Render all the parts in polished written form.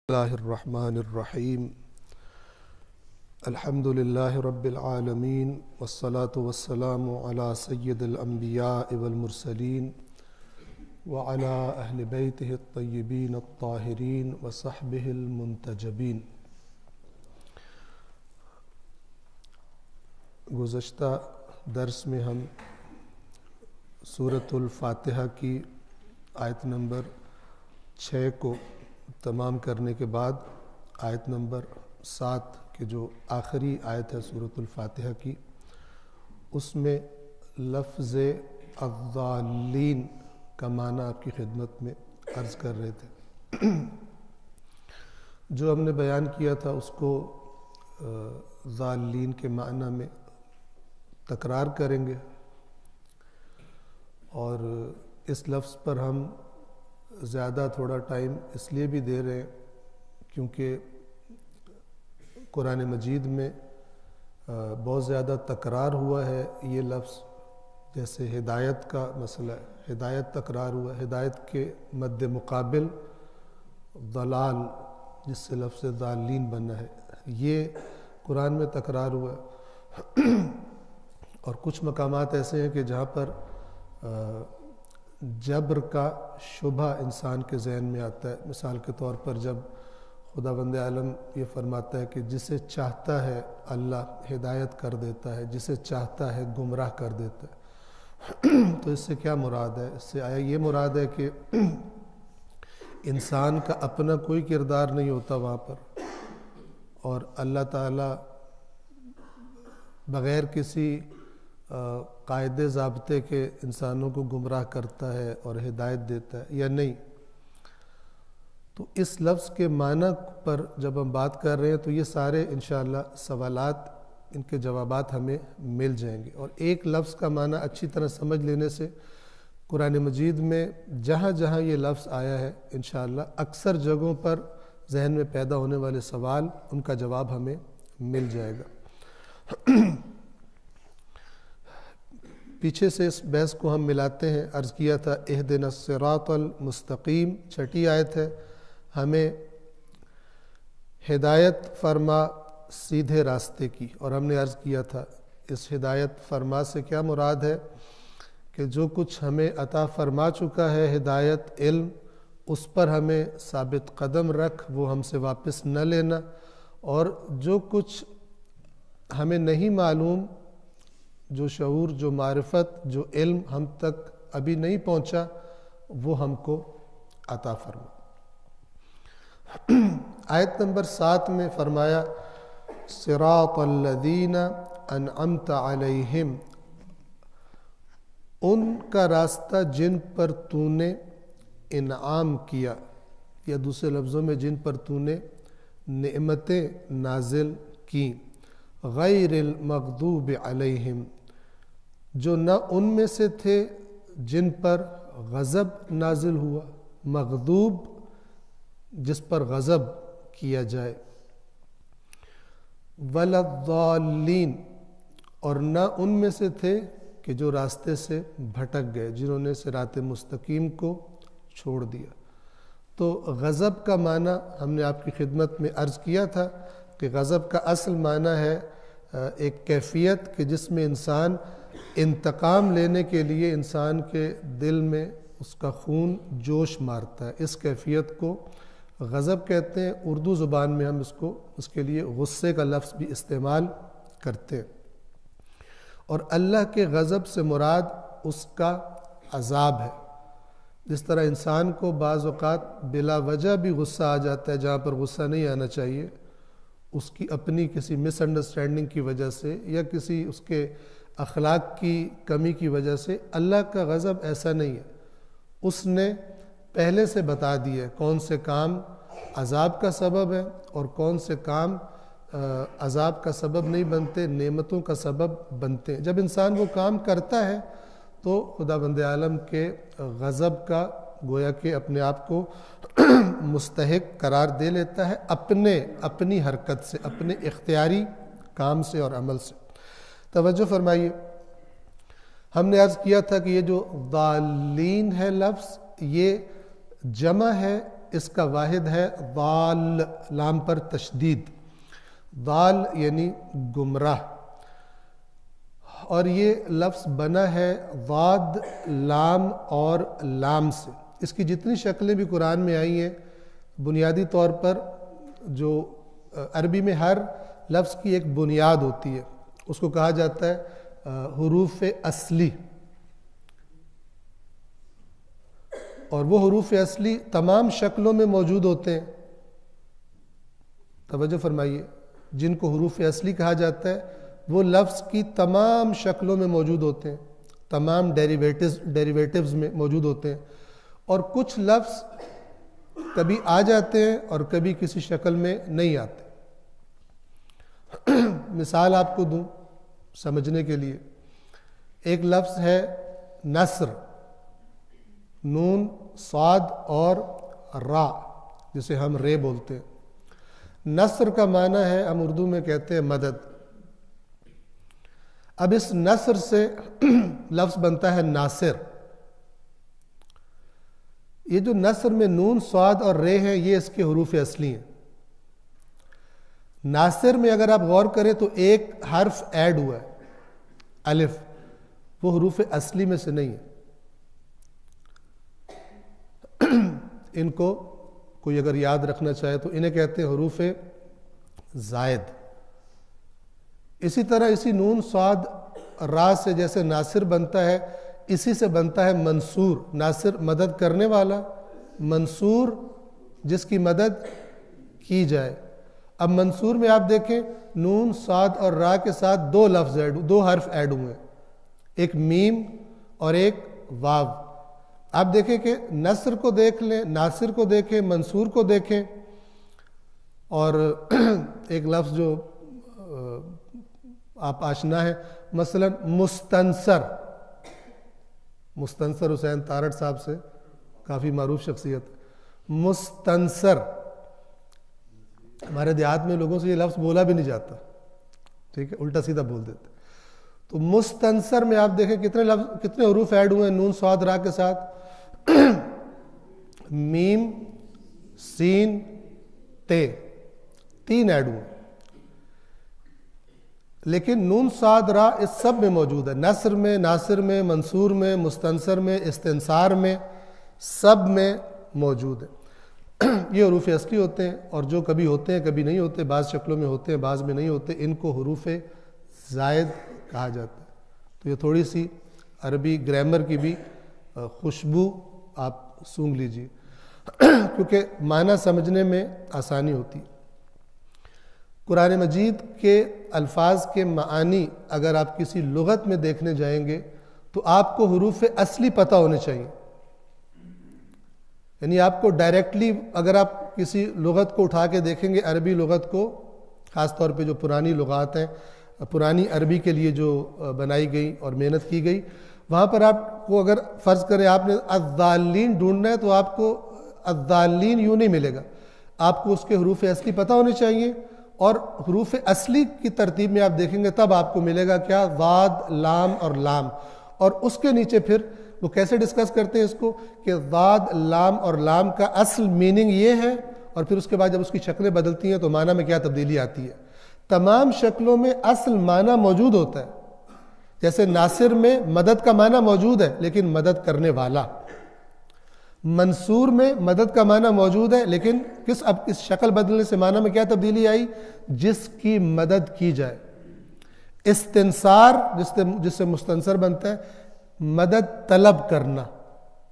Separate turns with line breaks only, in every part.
اللہ الرحمن الرحیم الحمد للہ رب العالمین والصلاة والسلام علی سید الانبیاء والمرسلین وعلی اہل بیتہ الطیبین الطاہرین وصحبہ المنتجبین۔ گزشتہ درس میں ہم سورۃ الفاتحہ کی آیت نمبر 6 کو تمام کرنے کے بعد آیت نمبر 7 کی جو آخری آیت ہے سورۃ الفاتحہ کی، اس میں لفظ الضالین کا معنی آپ کی خدمت میں عرض کر رہے تھے۔ جو ہم نے بیان کیا تھا اس کو ضالین کے معنی میں تکرار کریں گے، اور اس لفظ پر ہم زیادہ تھوڑا ٹائم اس لیے بھی دے رہے ہیں کیونکہ قرآن مجید میں بہت زیادہ تکرار ہوا ہے یہ لفظ، جیسے ہدایت کا مسئلہ ہے، ہدایت تکرار ہوا ہے، ہدایت کے مد مقابل ضلال جس سے لفظ ضالین بنا ہے یہ قرآن میں تکرار ہوا ہے۔ اور کچھ مقامات ایسے ہیں کہ جہاں پر جبر کا شبہ انسان کے ذہن میں آتا ہے۔ مثال کے طور پر جب خداوند عالم یہ فرماتا ہے کہ جسے چاہتا ہے اللہ ہدایت کر دیتا ہے، جسے چاہتا ہے گمراہ کر دیتا ہے، تو اس سے کیا مراد ہے؟ اس سے آیا یہ مراد ہے کہ انسان کا اپنا کوئی کردار نہیں ہوتا وہاں پر، اور اللہ تعالیٰ بغیر کسی قاعدے ضابطے کے انسانوں کو گمراہ کرتا ہے اور ہدایت دیتا ہے یا نہیں؟ تو اس لفظ کے معنی پر جب ہم بات کر رہے ہیں تو یہ سارے انشاءاللہ سوالات، ان کے جوابات ہمیں مل جائیں گے۔ اور ایک لفظ کا معنی اچھی طرح سمجھ لینے سے قرآن مجید میں جہاں جہاں یہ لفظ آیا ہے انشاءاللہ اکثر جگہوں پر ذہن میں پیدا ہونے والے سوال، ان کا جواب ہمیں مل جائے گا۔ پیچھے سے اس بحث کو ہم ملاتے ہیں۔ عرض کیا تھا اہدنا الصراط المستقیم 6 آیت ہے، ہمیں ہدایت فرما سیدھے راستے کی، اور ہم نے عرض کیا تھا اس ہدایت فرما سے کیا مراد ہے کہ جو کچھ ہمیں عطا فرما چکا ہے ہدایت علم، اس پر ہمیں ثابت قدم رکھ، وہ ہم سے واپس نہ لینا، اور جو کچھ ہمیں نہیں معلوم، جو شعور، جو معرفت، جو علم ہم تک ابھی نہیں پہنچا، وہ ہم کو عطا فرما۔ آیت نمبر 7 میں فرمایا صراط الذین انعمت علیہم، ان کا راستہ جن پر تو نے انعام کیا، یا دوسرے لفظوں میں جن پر تو نے نعمتیں نازل کی، غیر المغضوب علیہم، جو نہ ان میں سے تھے جن پر غضب نازل ہوا، مغضوب جس پر غضب کیا جائے، ولا الضالین، اور نہ ان میں سے تھے کہ جو راستے سے بھٹک گئے، جنہوں نے صراط مستقیم کو چھوڑ دیا۔ تو غضب کا معنی ہم نے آپ کی خدمت میں عرض کیا تھا کہ غضب کا اصل معنی ہے ایک کیفیت کہ جس میں انسان انتقام لینے کے لیے انسان کے دل میں اس کا خون جوش مارتا ہے، اس کیفیت کو غضب کہتے ہیں۔ اردو زبان میں ہم اس کے لیے غصے کا لفظ بھی استعمال کرتے ہیں۔ اور اللہ کے غضب سے مراد اس کا عذاب ہے۔ جس طرح انسان کو بعض اوقات بلا وجہ بھی غصہ آ جاتا ہے جہاں پر غصہ نہیں آنا چاہیے، اس کی اپنی کسی مس انڈرسٹینڈنگ کی وجہ سے یا کسی اس کے اخلاق کی کمی کی وجہ سے، اللہ کا غضب ایسا نہیں ہے۔ اس نے پہلے سے بتا دیا ہے کون سے کام عذاب کا سبب ہے اور کون سے کام عذاب کا سبب نہیں بنتے، نعمتوں کا سبب بنتے ہیں۔ جب انسان وہ کام کرتا ہے تو خداوند عالم کے غضب کا گویا کہ اپنے آپ کو مستحق قرار دے لیتا ہے، اپنی حرکت سے، اپنے اختیاری کام سے اور عمل سے۔ توجہ فرمائیے، ہم نے عرض کیا تھا کہ یہ جو ضالین ہے لفظ، یہ جمع ہے اس کا واحد ہے ضال، لام پر تشدید، ضال یعنی گمراہ، اور یہ لفظ بنا ہے ضاد، لام اور لام سے۔ اس کی جتنی شکلیں بھی قرآن میں آئی ہیں، بنیادی طور پر جو عربی میں ہر لفظ کی ایک بنیاد ہوتی ہے، اس کو کہا جاتا ہے حروف اصلی، اور وہ حروف اصلی تمام شکلوں میں موجود ہوتے ہیں۔ توجہ فرمائیے، جن کو حروف اصلی کہا جاتا ہے وہ لفظ کی تمام شکلوں میں موجود ہوتے ہیں، تمام ڈیریویٹیوز میں موجود ہوتے ہیں، اور کچھ لفظ کبھی آ جاتے ہیں اور کبھی کسی شکل میں نہیں آتے۔ مثال آپ کو دوں سمجھنے کے لیے، ایک لفظ ہے نصر، نون، صاد اور را، جسے ہم رے بولتے ہیں۔ نصر کا معنی ہے، ہم اردو میں کہتے ہیں مدد۔ اب اس نصر سے لفظ بنتا ہے ناصر۔ یہ جو نصر میں نون، صاد اور رے ہیں، یہ اس کے حروف اصلی ہیں۔ ناصر میں اگر آپ غور کریں تو ایک حرف ایڈ ہوا ہے، الف، وہ حروف اصلی میں سے نہیں ہے۔ ان کو کوئی اگر یاد رکھنا چاہے تو انہیں کہتے ہیں حروف زائد۔ اسی طرح اسی نون، صاد، را سے جیسے ناصر بنتا ہے، اسی سے بنتا ہے منصور۔ ناصر مدد کرنے والا، منصور جس کی مدد کی جائے۔ اب منصور میں آپ دیکھیں نون، صاد اور را کے ساتھ دو حرف ایڈ ہوئے ہیں، ایک میم اور ایک واو۔ آپ دیکھیں کہ نصر کو دیکھ لیں، ناصر کو دیکھیں، منصور کو دیکھیں، اور ایک لفظ جو آپ آشنا ہے، مثلا مستنصر۔ مستنصر حسین تارڑ صاحب سے کافی معروف شخصیت۔ مستنصر، ہمارے دیہات میں لوگوں سے یہ لفظ بولا بھی نہیں جاتا، ٹھیک ہے، الٹا سیدھا بول دیتے۔ تو مستنصر میں آپ دیکھیں کتنے حروف ایڈ ہوئے ہیں نون، صاد، را کے ساتھ، میم، سین، تے، 3 ایڈ ہوئے، لیکن نون، صاد، را اس سب میں موجود ہے، نصر میں، ناصر میں، منصور میں، مستنصر میں، استنصار میں، سب میں موجود ہے۔ یہ حروف اصلی ہوتے ہیں، اور جو کبھی ہوتے ہیں کبھی نہیں ہوتے، بعض شکلوں میں ہوتے ہیں بعض میں نہیں ہوتے، ان کو حروف زائد کہا جاتا ہے۔ تو یہ تھوڑی سی عربی گرامر کی بھی خوشبو آپ سونگھ لیجئے، کیونکہ معنی سمجھنے میں آسانی ہوتی ہے۔ قرآن مجید کے الفاظ کے معانی اگر آپ کسی لغت میں دیکھنے جائیں گے تو آپ کو حروف اصلی پتہ ہونے چاہیے، یعنی آپ کو ڈائریکٹلی اگر آپ کسی لغت کو اٹھا کے دیکھیں گے، عربی لغت کو، خاص طور پہ جو پرانی لغات ہیں، پرانی عربی کے لیے جو بنائی گئی اور محنت کی گئی، وہاں پر آپ کو اگر فرض کریں آپ نے الضالین ڈھونڈنا ہے تو آپ کو الضالین یوں نہیں ملے گا، آپ کو اس کے حروف اصلی پتہ ہونے چاہیے، اور حروف اصلی کی ترتیب میں آپ دیکھیں گے تب آپ کو ملے گا کیا، ضاد، لام اور لام، اور اس کے نیچے پھر وہ کیسے ڈسکس کرتے ہیں اس کو کہ ضاد، لام اور لام کا اصل میننگ یہ ہے، اور پھر اس کے بعد جب اس کی شکلیں بدلتی ہیں تو معنی میں کیا تبدیلی آتی ہے۔ تمام شکلوں میں اصل معنی موجود ہوتا ہے، جیسے ناصر میں مدد کا معنی موجود ہے لیکن مدد کرنے والا، منصور میں مدد کا معنی موجود ہے لیکن اب اس شکل بدلنے سے معنی میں کیا تبدیلی آئی، جس کی مدد کی جائے۔ استنصار جس سے مستنصر بنتا ہے، مدد طلب کرنا،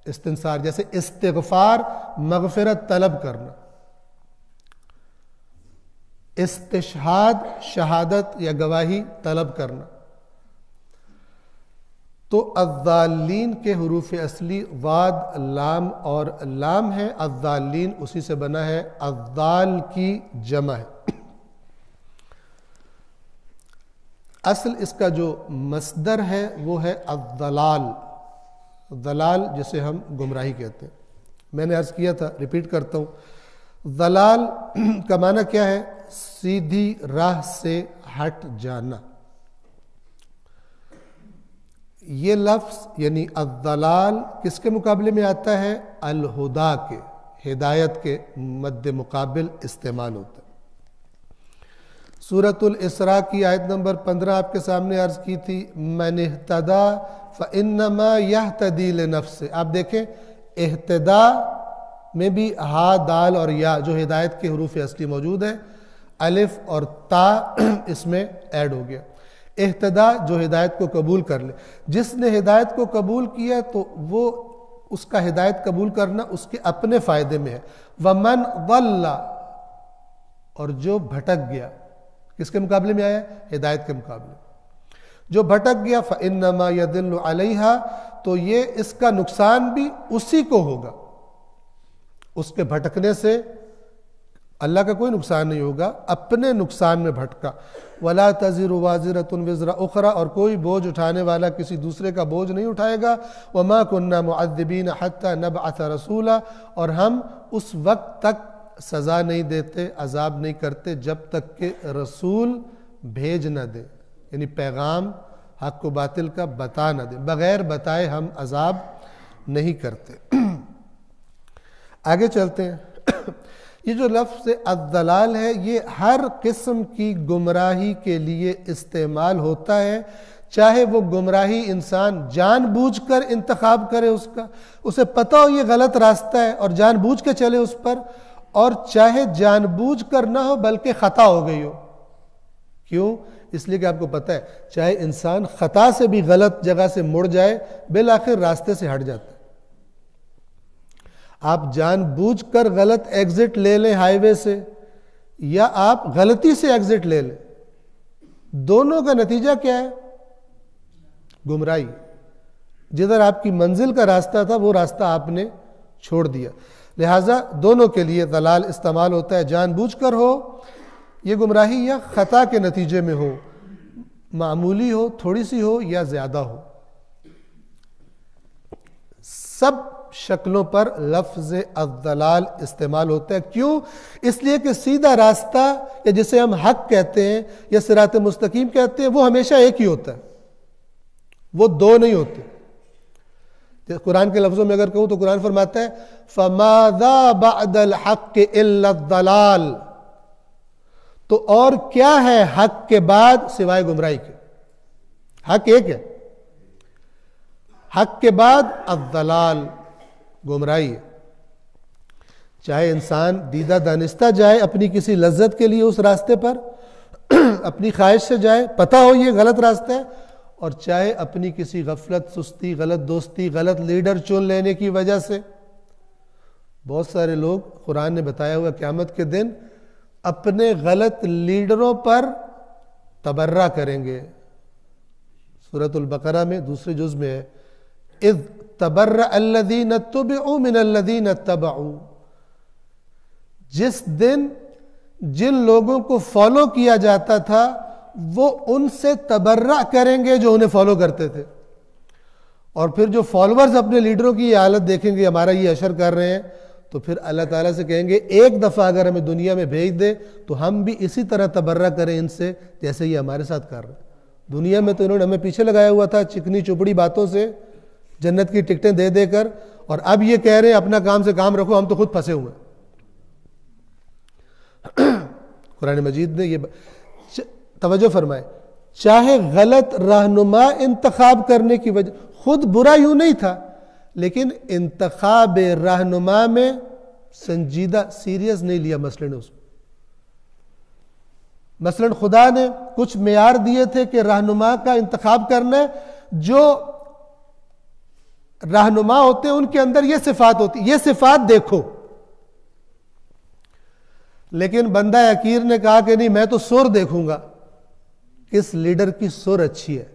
استنصار جیسے استغفار، مغفرت طلب کرنا۔ استشہاد، شہادت یا گواہی طلب کرنا۔ تو الضالین کے حروف اصلی ضاد، لام اور لام ہے۔ الضالین اسی سے بنا ہے، الضال کی جمع ہے۔ اصل اس کا جو مصدر ہے وہ ہے الضلال، ضلال جسے ہم گمراہی کہتے ہیں۔ میں نے عرض کیا تھا، ریپیٹ کرتا ہوں، ضلال کا معنی کیا ہے، سیدھی راہ سے ہٹ جانا۔ یہ لفظ یعنی الضلال کس کے مقابلے میں آتا ہے، الہدا کے، ہدایت کے مد مقابل استعمال ہوتا ہے۔ سورۃ الاسراء کی آیت نمبر 15 آپ کے سامنے عرض کی تھی، من اہتدی فانما یہتدی لنفسہ۔ آپ دیکھیں اہتدا میں بھی ہا دال اور یا جو ہدایت کے حروف اصلی موجود ہیں، الف اور تا اس میں ایڈ ہو گیا۔ اہتدا جو ہدایت کو قبول کر لے، جس نے ہدایت کو قبول کیا تو وہ اس کا ہدایت قبول کرنا اس کے اپنے فائدے میں ہے۔ ومن ضل، اور جو بھٹک گیا، کس کے مقابلے میں آیا؟ ہدایت کے مقابلے۔ جو بھٹک گیا فإنما يدل علیہا، تو یہ اس کا نقصان بھی اسی کو ہوگا، اس کے بھٹکنے سے اللہ کا کوئی نقصان نہیں ہوگا، اپنے نقصان میں بھٹکا۔ وَلَا تَزِرُ وَازِرَةٌ وِزْرَ أُخْرَى، اور کوئی بوجھ اٹھانے والا کسی دوسرے کا بوجھ نہیں اٹھائے گا۔ وَمَا كُنَّا مُعَذِّبِينَ حَتَّى نَبْعَثَ رَسُولًا، اور ہم اس وقت تک سزا نہیں دیتے، عذاب نہیں کرتے جب تک کہ رسول بھیج نہ دے، یعنی پیغام حق و باطل کا بتا نہ دے، بغیر بتائے ہم عذاب نہیں کرتے۔ آگے چلتے ہیں۔ یہ جو لفظ الضلال ہے یہ ہر قسم کی گمراہی کے لیے استعمال ہوتا ہے، چاہے وہ گمراہی انسان جان بوجھ کر انتخاب کرے، اس کا اسے پتہ ہو یہ غلط راستہ ہے اور جان بوجھ کے چلے اس پر، اور چاہے جان بوجھ کر نہ ہو بلکہ خطا ہو گئی ہو۔ کیوں؟ اس لیے کہ آپ کو پتہ ہے چاہے انسان خطا سے بھی غلط جگہ سے مڑ جائے بالآخر راستے سے ہٹ جاتا ہے۔ آپ جان بوجھ کر غلط ایگزٹ لے لیں ہائی وے سے، یا آپ غلطی سے ایگزٹ لے لیں، دونوں کا نتیجہ کیا ہے؟ گمراہی۔ جدھر آپ کی منزل کا راستہ تھا وہ راستہ آپ نے چھوڑ دیا۔ لہٰذا دونوں کے لیے ضلال استعمال ہوتا ہے، جان بوجھ کر ہو یہ گمراہی یا خطا کے نتیجے میں ہو، معمولی ہو، تھوڑی سی ہو یا زیادہ ہو، سب شکلوں پر لفظ الضلال استعمال ہوتا ہے۔ کیوں؟ اس لیے کہ سیدھا راستہ یا جسے ہم حق کہتے ہیں یا صراط مستقیم کہتے ہیں وہ ہمیشہ ایک ہی ہوتا ہے، وہ دو نہیں ہوتے۔ قرآن کے لفظوں میں اگر کہوں تو قرآن فرماتا ہے فَمَاذَا بَعْدَ الْحَقِّ إِلَّا الضَّلَالِ، تو اور کیا ہے حق کے بعد سوائے گمراہی کے؟ حق ایک ہے، حق کے بعد الضلال گمراہی ہے۔ چاہے انسان دیدہ دانستہ جائے اپنی کسی لذت کے لیے اس راستے پر، اپنی خواہش سے جائے، پتہ ہو یہ غلط راستہ ہے، اور چاہے اپنی کسی غفلت، سستی، غلط دوستی، غلط لیڈر چن لینے کی وجہ سے۔ بہت سارے لوگ قرآن نے بتایا ہوا قیامت کے دن اپنے غلط لیڈروں پر تبرہ کریں گے۔ سورۃ البقرہ میں دوسرے جز میں ہے اذ تبرأ الذین اتبعوا من الذین اتبعوا، جس دن جن لوگوں کو فالو کیا جاتا تھا وہ ان سے تبرع کریں گے جو انہیں فالو کرتے تھے، اور پھر جو فالورز اپنے لیڈروں کی یہ حالت دیکھیں گے ہمارا یہ اشر کر رہے ہیں، تو پھر اللہ تعالیٰ سے کہیں گے ایک دفعہ اگر ہمیں دنیا میں بھیج دے تو ہم بھی اسی طرح تبرع کریں ان سے جیسے یہ ہمارے ساتھ کر رہے ہیں۔ دنیا میں تو انہوں نے ہمیں پیچھے لگایا ہوا تھا چکنی چپڑی باتوں سے، جنت کی ٹکٹیں دے دے کر، اور اب یہ کہہ رہے ہیں اپنا کام سے کام رکھو، ہم تو خود پھنسے ہوئے ہیں۔ قرآن مجید نے یہ توجہ فرمائے، چاہے غلط رہنما انتخاب کرنے کی وجہ، خود برا یوں نہیں تھا لیکن انتخاب رہنما میں سنجیدہ سیریس نہیں لیا مسئلے نے اس میں۔ مثلا خدا نے کچھ معیار دیے تھے کہ رہنما کا انتخاب کرنا ہے، جو رہنما ہوتے ہیں ان کے اندر یہ صفات ہوتی، یہ صفات دیکھو، لیکن بندہ حقیر نے کہا کہ نہیں میں تو سر دیکھوں گا، کس لیڈر کی سر اچھی ہے،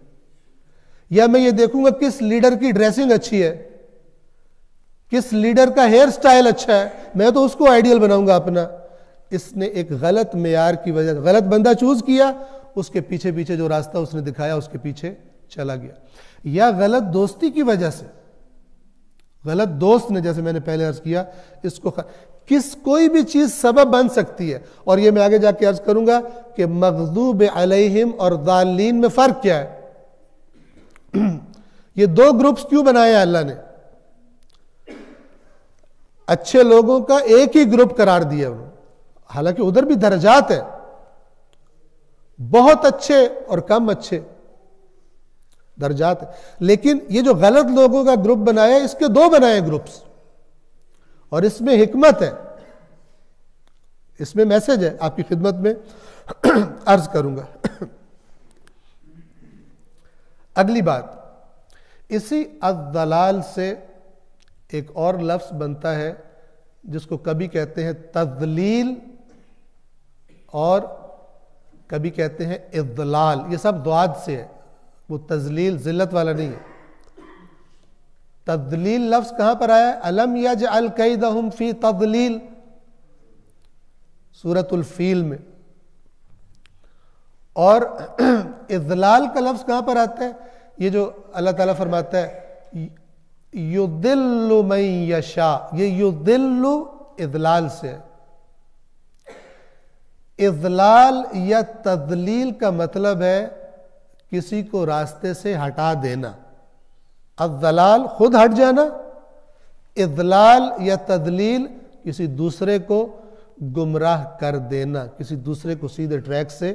یا میں یہ دیکھوں گا کس لیڈر کی ڈریسنگ اچھی ہے، کس لیڈر کا ہیئر سٹائل اچھا ہے، میں تو اس کو آئیڈیل بناؤں گا اپنا۔ اس نے ایک غلط معیار کی وجہ، غلط بندہ چوز کیا، اس کے پیچھے پیچھے جو راستہ اس نے دکھایا اس کے پیچھے چلا گیا، یا غلط دوستی کی وجہ سے، غلط دوست نے، جیسے میں نے پہلے عرض کیا، اس کو کوئی بھی چیز سبب بن سکتی ہے، اور یہ میں آگے جا کے عرض کروں گا کہ مغضوب علیہم اور ضالین میں فرق کیا ہے۔ یہ دو گروپس کیوں بنائے اللہ نے؟ اچھے لوگوں کا ایک ہی گروپ قرار دیا انہوں نے، حالانکہ ادھر بھی درجات ہیں، بہت اچھے اور کم اچھے درجات ہیں، لیکن یہ جو غلط لوگوں کا گروپ بنایا اس کے دو بنائے گروپس، اور اس میں حکمت ہے، اس میں میسج ہے، آپ کی خدمت میں عرض کروں گا۔ اگلی بات، اسی الضلال سے ایک اور لفظ بنتا ہے جس کو کبھی کہتے ہیں تضلیل اور کبھی کہتے ہیں اضلال، یہ سب ضاد سے ہے، وہ تذلیل ذلت والا نہیں ہے۔ تضلیل لفظ کہاں پر آیا ہے؟ الم یجعل کیدہم فی تضلیل، سورۃ الفیل میں۔ اور اضلال کا لفظ کہاں پر آتا ہے؟ یہ جو اللہ تعالیٰ فرماتا ہے یضل من یشاء، یہ یضل اضلال سے ہے۔ اضلال یا تضلیل کا مطلب ہے کسی کو راستے سے ہٹا دینا، الضلال خود ہٹ جانا، اضلال یا تضلیل کسی دوسرے کو گمراہ کر دینا، کسی دوسرے کو سیدھے ٹریک سے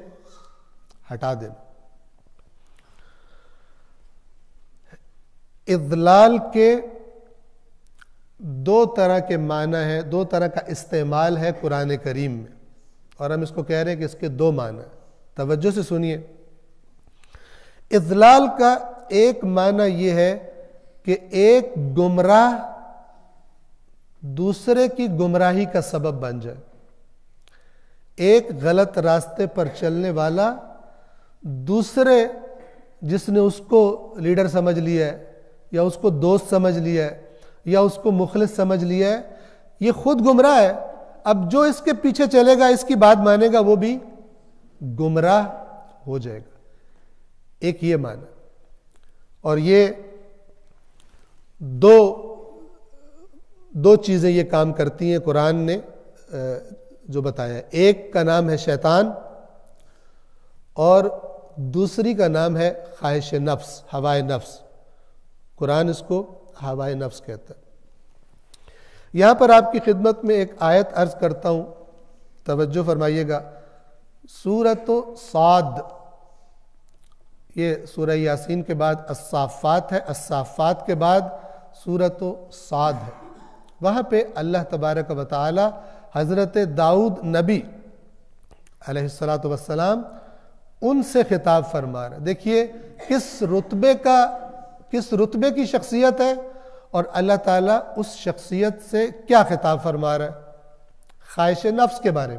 ہٹا دینا۔ اضلال کے دو طرح کے معنی ہیں، دو طرح کا استعمال ہے قرآن کریم میں، اور ہم اس کو کہہ رہے ہیں کہ اس کے دو معنی ہیں، توجہ سے سنیے۔ اضلال کا ایک معنی یہ ہے کہ ایک گمراہ دوسرے کی گمراہی کا سبب بن جائے، ایک غلط راستے پر چلنے والا دوسرے جس نے اس کو لیڈر سمجھ لیا ہے یا اس کو دوست سمجھ لیا ہے یا اس کو مخلص سمجھ لیا ہے، یہ خود گمراہ ہے، اب جو اس کے پیچھے چلے گا، اس کی بات مانے گا، وہ بھی گمراہ ہو جائے گا، ایک یہ معنی۔ اور یہ دو چیزیں یہ کام کرتی ہیں قرآن نے جو بتایا ہے، ایک کا نام ہے شیطان اور دوسری کا نام ہے خواہش نفس، ہوائے نفس، قرآن اس کو ہوائے نفس کہتا ہے۔ یہاں پر آپ کی خدمت میں ایک آیت عرض کرتا ہوں، توجہ فرمائیے گا، سورۃ صاد، یہ سورہ یاسین کے بعد الصافات ہے، الصافات کے بعد سورۃ صاد ہے۔ وہاں پہ اللہ تبارک و تعالی حضرت داؤد نبی علیہ السلام ان سے خطاب فرما رہا ہے۔ دیکھیے کس رتبے کی شخصیت ہے اور اللہ تعالیٰ اس شخصیت سے کیا خطاب فرما رہا ہے؟ خواہش نفس کے بارے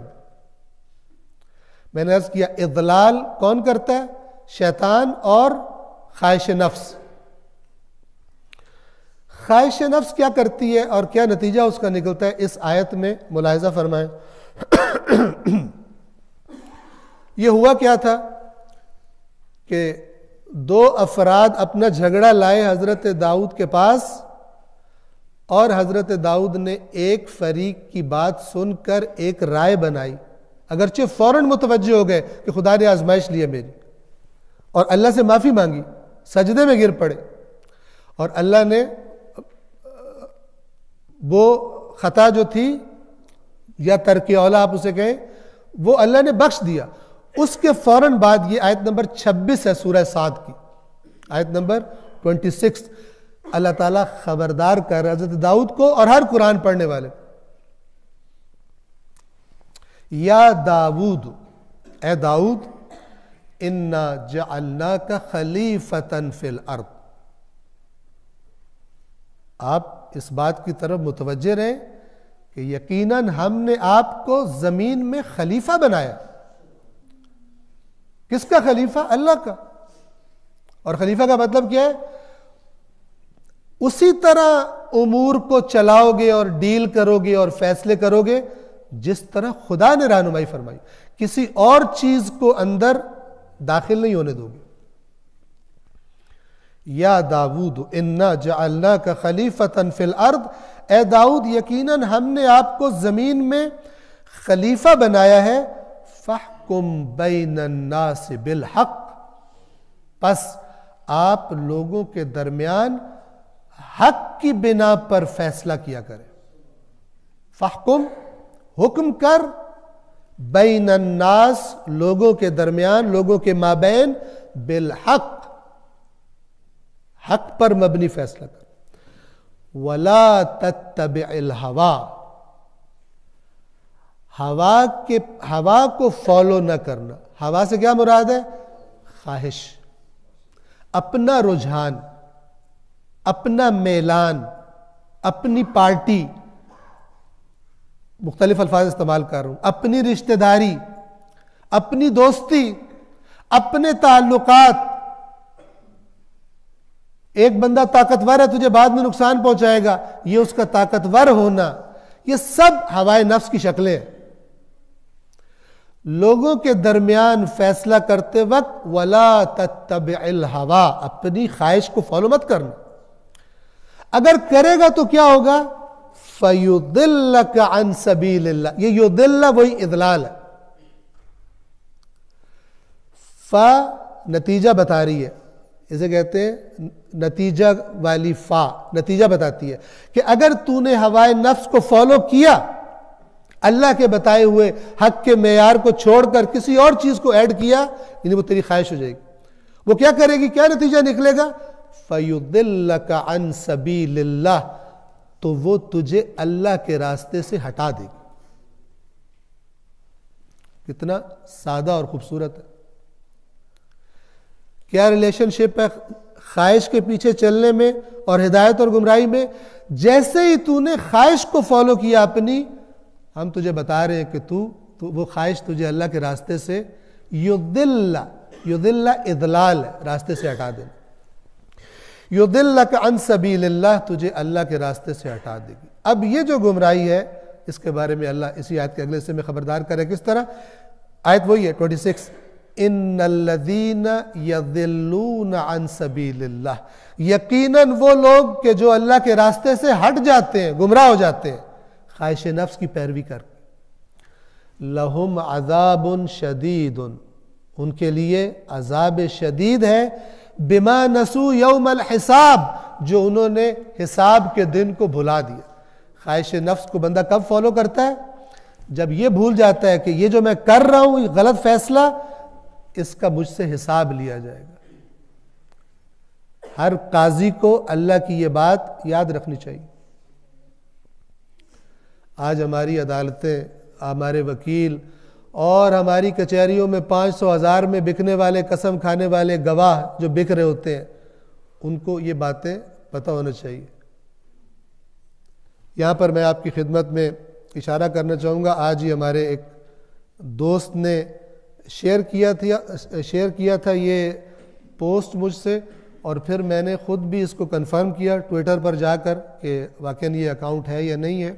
میں نے عرض کیا اضلال کون کرتا ہے؟ شیطان اور خواہش نفس۔ خواہش نفس کیا کرتی ہے اور کیا نتیجہ اس کا نکلتا ہے، اس آیت میں ملاحظہ فرمائیں۔ یہ ہوا کیا تھا کہ دو افراد اپنا جھگڑا لائے حضرت داؤد کے پاس، اور حضرت داؤد نے ایک فریق کی بات سن کر ایک رائے بنائی، اگرچہ فوراً متوجہ ہو گئے کہ خدا نے آزمائش لی ہے میری، اور اللہ سے معافی مانگی، سجدے میں گر پڑے، اور اللہ نے وہ خطا جو تھی یا ترک اولا آپ اسے کہیں، وہ اللہ نے بخش دیا۔ اس کے فوراً بعد یہ آیت نمبر 26 ہے سورہ صاد کی، آیت نمبر 26، اللہ تعالیٰ خبردار کر رہا حضرت داؤد کو اور ہر قرآن پڑھنے والے، یا داؤد، اے داؤد، انا جعلناک خلیفۃ فی الارض، آپ اس بات کی طرف متوجہ رہیں کہ یقیناً ہم نے آپ کو زمین میں خلیفہ بنایا۔ کس کا خلیفہ؟ اللہ کا۔ اور خلیفہ کا مطلب کیا ہے؟ اسی طرح امور کو چلاؤ گے اور ڈیل کرو گے اور فیصلے کرو گے جس طرح خدا نے رہنمائی فرمائی، کسی اور چیز کو اندر داخل نہیں ہونے دو گے۔ یا داؤد انا جعلناک خلیفۃ فی الارض، اے داؤد یقیناً ہم نے آپ کو زمین میں خلیفہ بنایا ہے، فاحکم بین الناس بالحق، پس آپ لوگوں کے درمیان حق کی بنا پر فیصلہ کیا کریں۔ فحکم حکم کر بین الناس لوگوں کے درمیان لوگوں کے مابین بالحق حق پر مبنی فیصلہ کر ولا تتبع الہوا ہوا کو فالو نہ کرنا. ہوا سے کیا مراد ہے؟ خواہش، اپنا رجحان، اپنا میلان، اپنی پارٹی، مختلف الفاظ استعمال کر رہا ہوں، اپنی رشتہ داری، اپنی دوستی، اپنے تعلقات. ایک بندہ طاقتور ہے تجھے بعد میں نقصان پہنچائے گا، یہ اس کا طاقتور ہونا، یہ سب ہوائے نفس کی شکلیں ہیں. لوگوں کے درمیان فیصلہ کرتے وقت ولا تتبع الہوا اپنی خواہش کو فالو مت کرنا. اگر کرے گا تو کیا ہوگا؟ فَيُضِلَّكَ عَن سَبِيلِ اللَّهِ. یہ یضل وہی اضلال ہے. نتیجہ بتا رہی ہے، اسے کہتے ہیں نتیجہ والی نتیجہ بتاتی ہے کہ اگر تو نے ہوائے نفس کو فالو کیا، اللہ کے بتائے ہوئے حق کے معیار کو چھوڑ کر کسی اور چیز کو ایڈ کیا، یعنی وہ تیری خواہش ہو جائے گی. وہ کیا کرے گی؟ کیا نتیجہ نکلے گا؟ فَيُضِلَّكَ عَن سَبِيلِ اللَّهِ. تو وہ تجھے اللہ کے راستے سے ہٹا دے گی. کتنا سادہ اور خوبصورت ہے. کیا ریلیشن شپ ہے خواہش کے پیچھے چلنے میں اور ہدایت اور گمراہی میں؟ جیسے ہی تو نے خواہش کو فالو کیا اپنی، ہم تجھے بتا رہے ہیں کہ تو وہ خواہش تجھے اللہ کے راستے سے یضل اضلال ہے، راستے سے ہٹا دینا. یضلک عن سبیل اللہ تجھے اللہ کے راستے سے ہٹا دے گی. اب یہ جو گمراہی ہے اس کے بارے میں اللہ اسی آیت کے اگلے حصے میں خبردار کرے. کس طرح؟ آیت وہی ہے 26 ان الذین یضلون عن سبیل اللہ. یقیناً وہ لوگ کہ جو اللہ کے راستے سے ہٹ جاتے ہیں، گمراہ ہو جاتے ہیں خواہش نفس کی پیروی کر کے. لہم عذاب شدید، ان کے لیے عذاب شدید ہے. بما نسوا یوم الحساب، جو انہوں نے حساب کے دن کو بھلا دیا. خواہش نفس کو بندہ کب فالو کرتا ہے؟ جب یہ بھول جاتا ہے کہ یہ جو میں کر رہا ہوں یہ غلط فیصلہ، اس کا مجھ سے حساب لیا جائے گا. ہر قاضی کو اللہ کی یہ بات یاد رکھنی چاہیے. آج ہماری عدالتیں، ہمارے وکیل اور ہماری کچہریوں میں 500,000 میں بکنے والے، قسم کھانے والے گواہ جو بک رہے ہوتے ہیں، ان کو یہ باتیں پتہ ہونا چاہیے. یہاں پر میں آپ کی خدمت میں اشارہ کرنا چاہوں گا. آج ہی ہمارے ایک دوست نے شیئر کیا تھا یہ پوسٹ مجھ سے، اور پھر میں نے خود بھی اس کو کنفرم کیا ٹویٹر پر جا کر کہ واقعاً یہ اکاؤنٹ ہے یا نہیں ہے.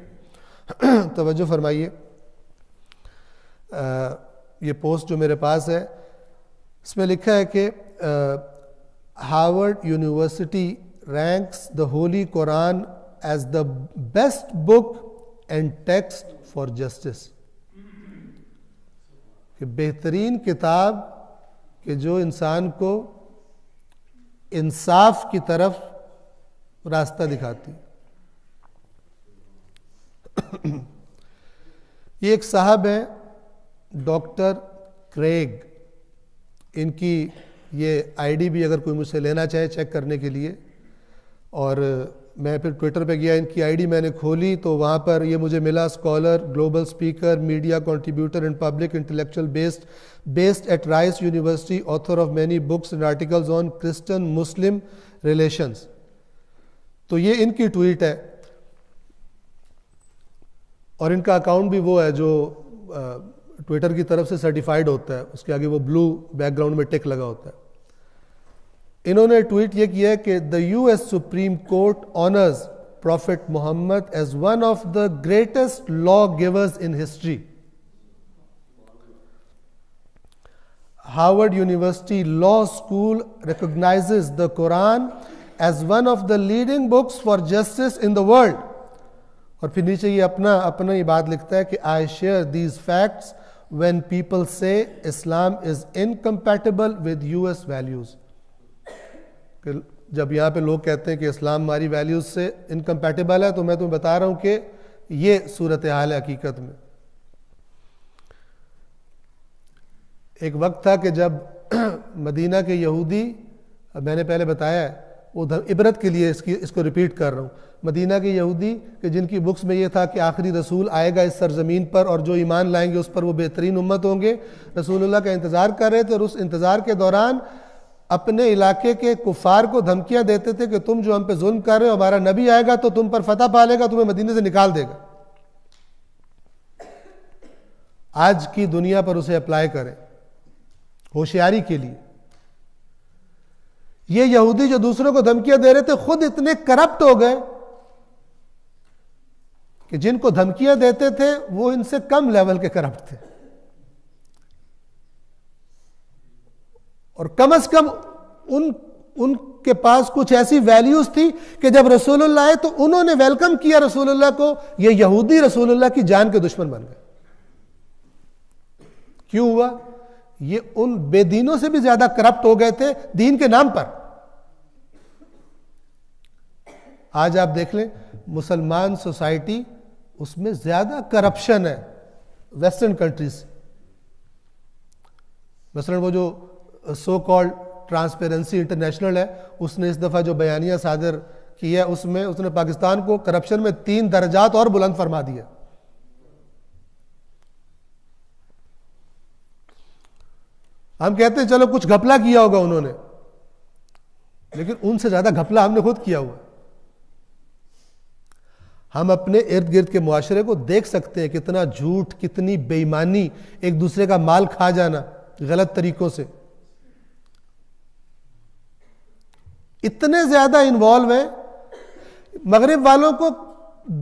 توجہ فرمائیے، یہ پوسٹ جو میرے پاس ہے اس میں لکھا ہے کہ Harvard University ranks the holy Quran as the best book and text for justice. کہ بہترین کتاب کہ جو انسان کو انصاف کی طرف راستہ دکھاتی. یہ ایک صاحب ہیں ڈاکٹر کریگ، ان کی یہ آئی ڈی بھی اگر کوئی مجھ سے لینا چاہے چیک کرنے کے لیے. اور میں پھر ٹویٹر پہ گیا، ان کی آئی ڈی میں نے کھولی تو وہاں پر یہ مجھے ملا: scholar, global speaker, media contributor and public intellectual based at Rice University, author of many books and articles on Christian Muslim relations. تو یہ ان کی ٹویٹ ہے، اور ان کا اکاؤنٹ بھی وہ ہے جو ٹویٹر کی طرف سے سرٹیفائیڈ ہوتا ہے، اس کے آگے وہ بلو بیک گراؤنڈ میں ٹک لگا ہوتا ہے. انہوں نے ٹویٹ یہ کیا ہے کہ the US Supreme Court honors Prophet Muhammad as one of the greatest lawgivers in history. Harvard University Law School recognizes the Quran as one of the leading books for justice in the world. اور پھر نیچے یہ اپنا یہ بات لکھتا ہے کہ I share these facts when people say Islam is incompatible with US values. کہ جب یہاں پہ لوگ کہتے ہیں کہ اسلام ہماری ویلیوز سے انکمپیٹیبل ہے، تو میں تمہیں بتا رہا ہوں کہ یہ صورتحال ہے حقیقت میں. ایک وقت تھا کہ جب مدینہ کے یہودی، میں نے پہلے بتایا ہے، وہ عبرت کے لیے اس کو ریپیٹ کر رہا ہوں، مدینہ کے یہودی کہ جن کی بکس میں یہ تھا کہ آخری رسول آئے گا اس سرزمین پر اور جو ایمان لائیں گے اس پر وہ بہترین امت ہوں گے، رسول اللہ کا انتظار کر رہے تھے، اور اس انتظار کے دوران اپنے علاقے کے کفار کو دھمکیاں دیتے تھے کہ تم جو ہم پہ ظلم کر رہے ہو، ہمارا نبی آئے گا تو تم پر فتح پا لے گا، تمہیں مدینے سے نکال دے گا. آج کی دنیا پر اسے اپلائی کریں ہوشیاری کے لیے. یہ یہودی جو دوسروں کو دھمکیاں دے رہے تھے خود اتنے کرپٹ ہو گئے کہ جن کو دھمکیاں دیتے تھے وہ ان سے کم لیول کے کرپٹ تھے، اور کم از کم ان کے پاس کچھ ایسی ویلیوز تھی کہ جب رسول اللہ آئے تو انہوں نے ویلکم کیا رسول اللہ کو. یہ یہودی رسول اللہ کی جان کے دشمن بن گئے. کیوں ہوا؟ یہ ان بے دینوں سے بھی زیادہ کرپٹ ہو گئے تھے دین کے نام پر. آج آپ دیکھ لیں مسلمان سوسائٹی، اس میں زیادہ کرپشن ہے ویسٹرن کنٹریز سے. مثلا وہ جو سو کالڈ ٹرانسپیرنسی انٹرنیشنل ہے، اس نے اس دفعہ جو بیانیہ صادر کیا ہے اس میں اس نے پاکستان کو کرپشن میں 3 درجات اور بلند فرما دیا. ہم کہتے ہیں چلو کچھ گھپلا کیا ہوگا انہوں نے، لیکن ان سے زیادہ گھپلا ہم نے خود کیا ہوا. ہم اپنے ارد گرد کے معاشرے کو دیکھ سکتے ہیں کتنا جھوٹ، کتنی بے ایمانی، ایک دوسرے کا مال کھا جانا غلط طریقوں سے. اتنے زیادہ انوالو ہیں. مغرب والوں کو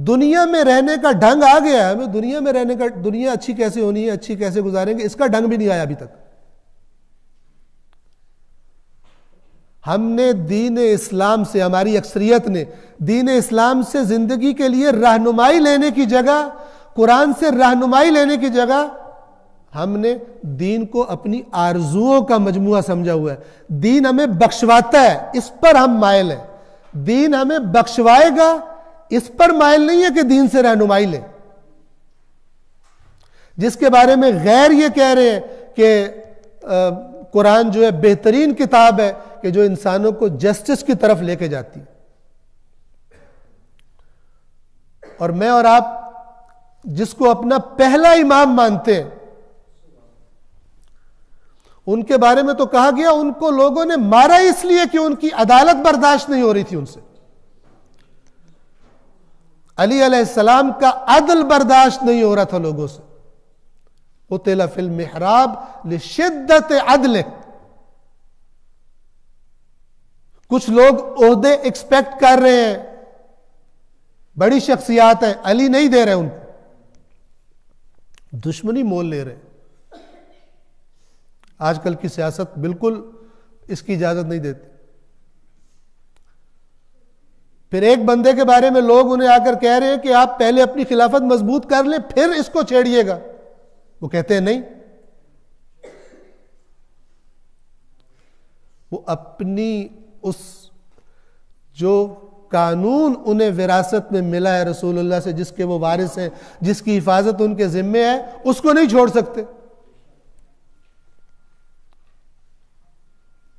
دنیا میں رہنے کا ڈھنگ آ گیا ہے. ہمیں دنیا میں رہنے کا، دنیا اچھی کیسے ہونی ہے، اچھی کیسے گزاریں گے، اس کا ڈھنگ بھی نہیں آیا ابھی تک. ہم نے دین اسلام سے، ہماری اکثریت نے دین اسلام سے زندگی کے لیے رہنمائی لینے کی جگہ، قرآن سے رہنمائی لینے کی جگہ، ہم نے دین کو اپنی آرزوؤں کا مجموعہ سمجھا ہوا ہے. دین ہمیں بخشواتا ہے، اس پر ہم مائل ہیں. دین ہمیں بخشوائے گا، اس پر مائل نہیں ہے کہ دین سے رہنمائی لیں. جس کے بارے میں غیر یہ کہہ رہے ہیں کہ قرآن جو ہے بہترین کتاب ہے کہ جو انسانوں کو جسٹس کی طرف لے کے جاتی ہے. اور میں اور آپ جس کو اپنا پہلا امام مانتے ہیں، ان کے بارے میں تو کہا گیا ان کو لوگوں نے مارا اس لیے کہ ان کی عدالت برداشت نہیں ہو رہی تھی ان سے. علی علیہ السلام کا عدل برداشت نہیں ہو رہا تھا لوگوں سے. قتل فی المحراب لشدت عدلہ. کچھ لوگ عہدے ایکسپیکٹ کر رہے ہیں، بڑی شخصیات ہیں، علی نہیں دے رہے ان کو، دشمنی مول لے رہے ہیں. آج کل کی سیاست بالکل اس کی اجازت نہیں دیتی. پھر ایک بندے کے بارے میں لوگ انہیں آ کر کہہ رہے ہیں کہ آپ پہلے اپنی خلافت مضبوط کر لیں پھر اس کو چھیڑیے گا. وہ کہتے ہیں نہیں، وہ اپنی اس جو قانون انہیں وراثت میں ملا ہے رسول اللہ سے، جس کے وہ وارث ہیں، جس کی حفاظت ان کے ذمے ہے، اس کو نہیں چھوڑ سکتے.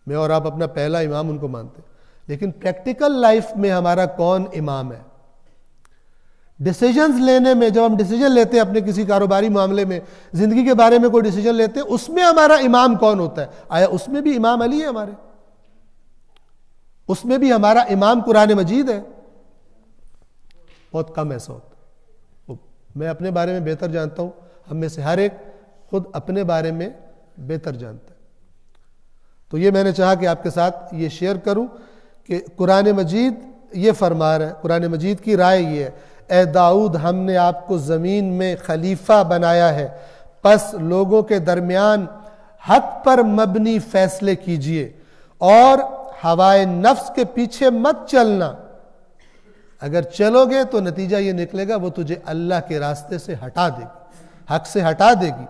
میں اور آپ اپنا پہلا امام ان کو مانتے ہیں، لیکن پریکٹیکل لائف میں ہمارا کون امام ہے؟ ڈیسیجنز لینے میں، جب ہم ڈیسیجن لیتے ہیں اپنے کسی کاروباری معاملے میں، زندگی کے بارے میں کوئی ڈیسیجن لیتے ہیں، اس میں ہمارا امام کون ہوتا ہے؟ آیا اس میں بھی امام علی ہے ہمارے؟ اس میں بھی ہمارا امام قرآن مجید ہے؟ بہت کم ایسا ہوتا. میں اپنے بارے میں بہتر جانتا ہوں، ہم میں سے ہر ایک خود اپنے بارے میں بہتر جانتا ہے. تو یہ میں نے چاہا کہ آپ کے ساتھ یہ شیئر کروں کہ قرآن مجید یہ فرما رہا ہے، قرآن مجید کی رائے یہ ہے، اے داؤد ہم نے آپ کو زمین میں خلیفہ بنایا ہے، پس لوگوں کے درمیان حق پر مبنی فیصلے کیجئے اور ہوائے نفس کے پیچھے مت چلنا. اگر چلو گے تو نتیجہ یہ نکلے گا وہ تجھے اللہ کے راستے سے ہٹا دے گی، حق سے ہٹا دے گی.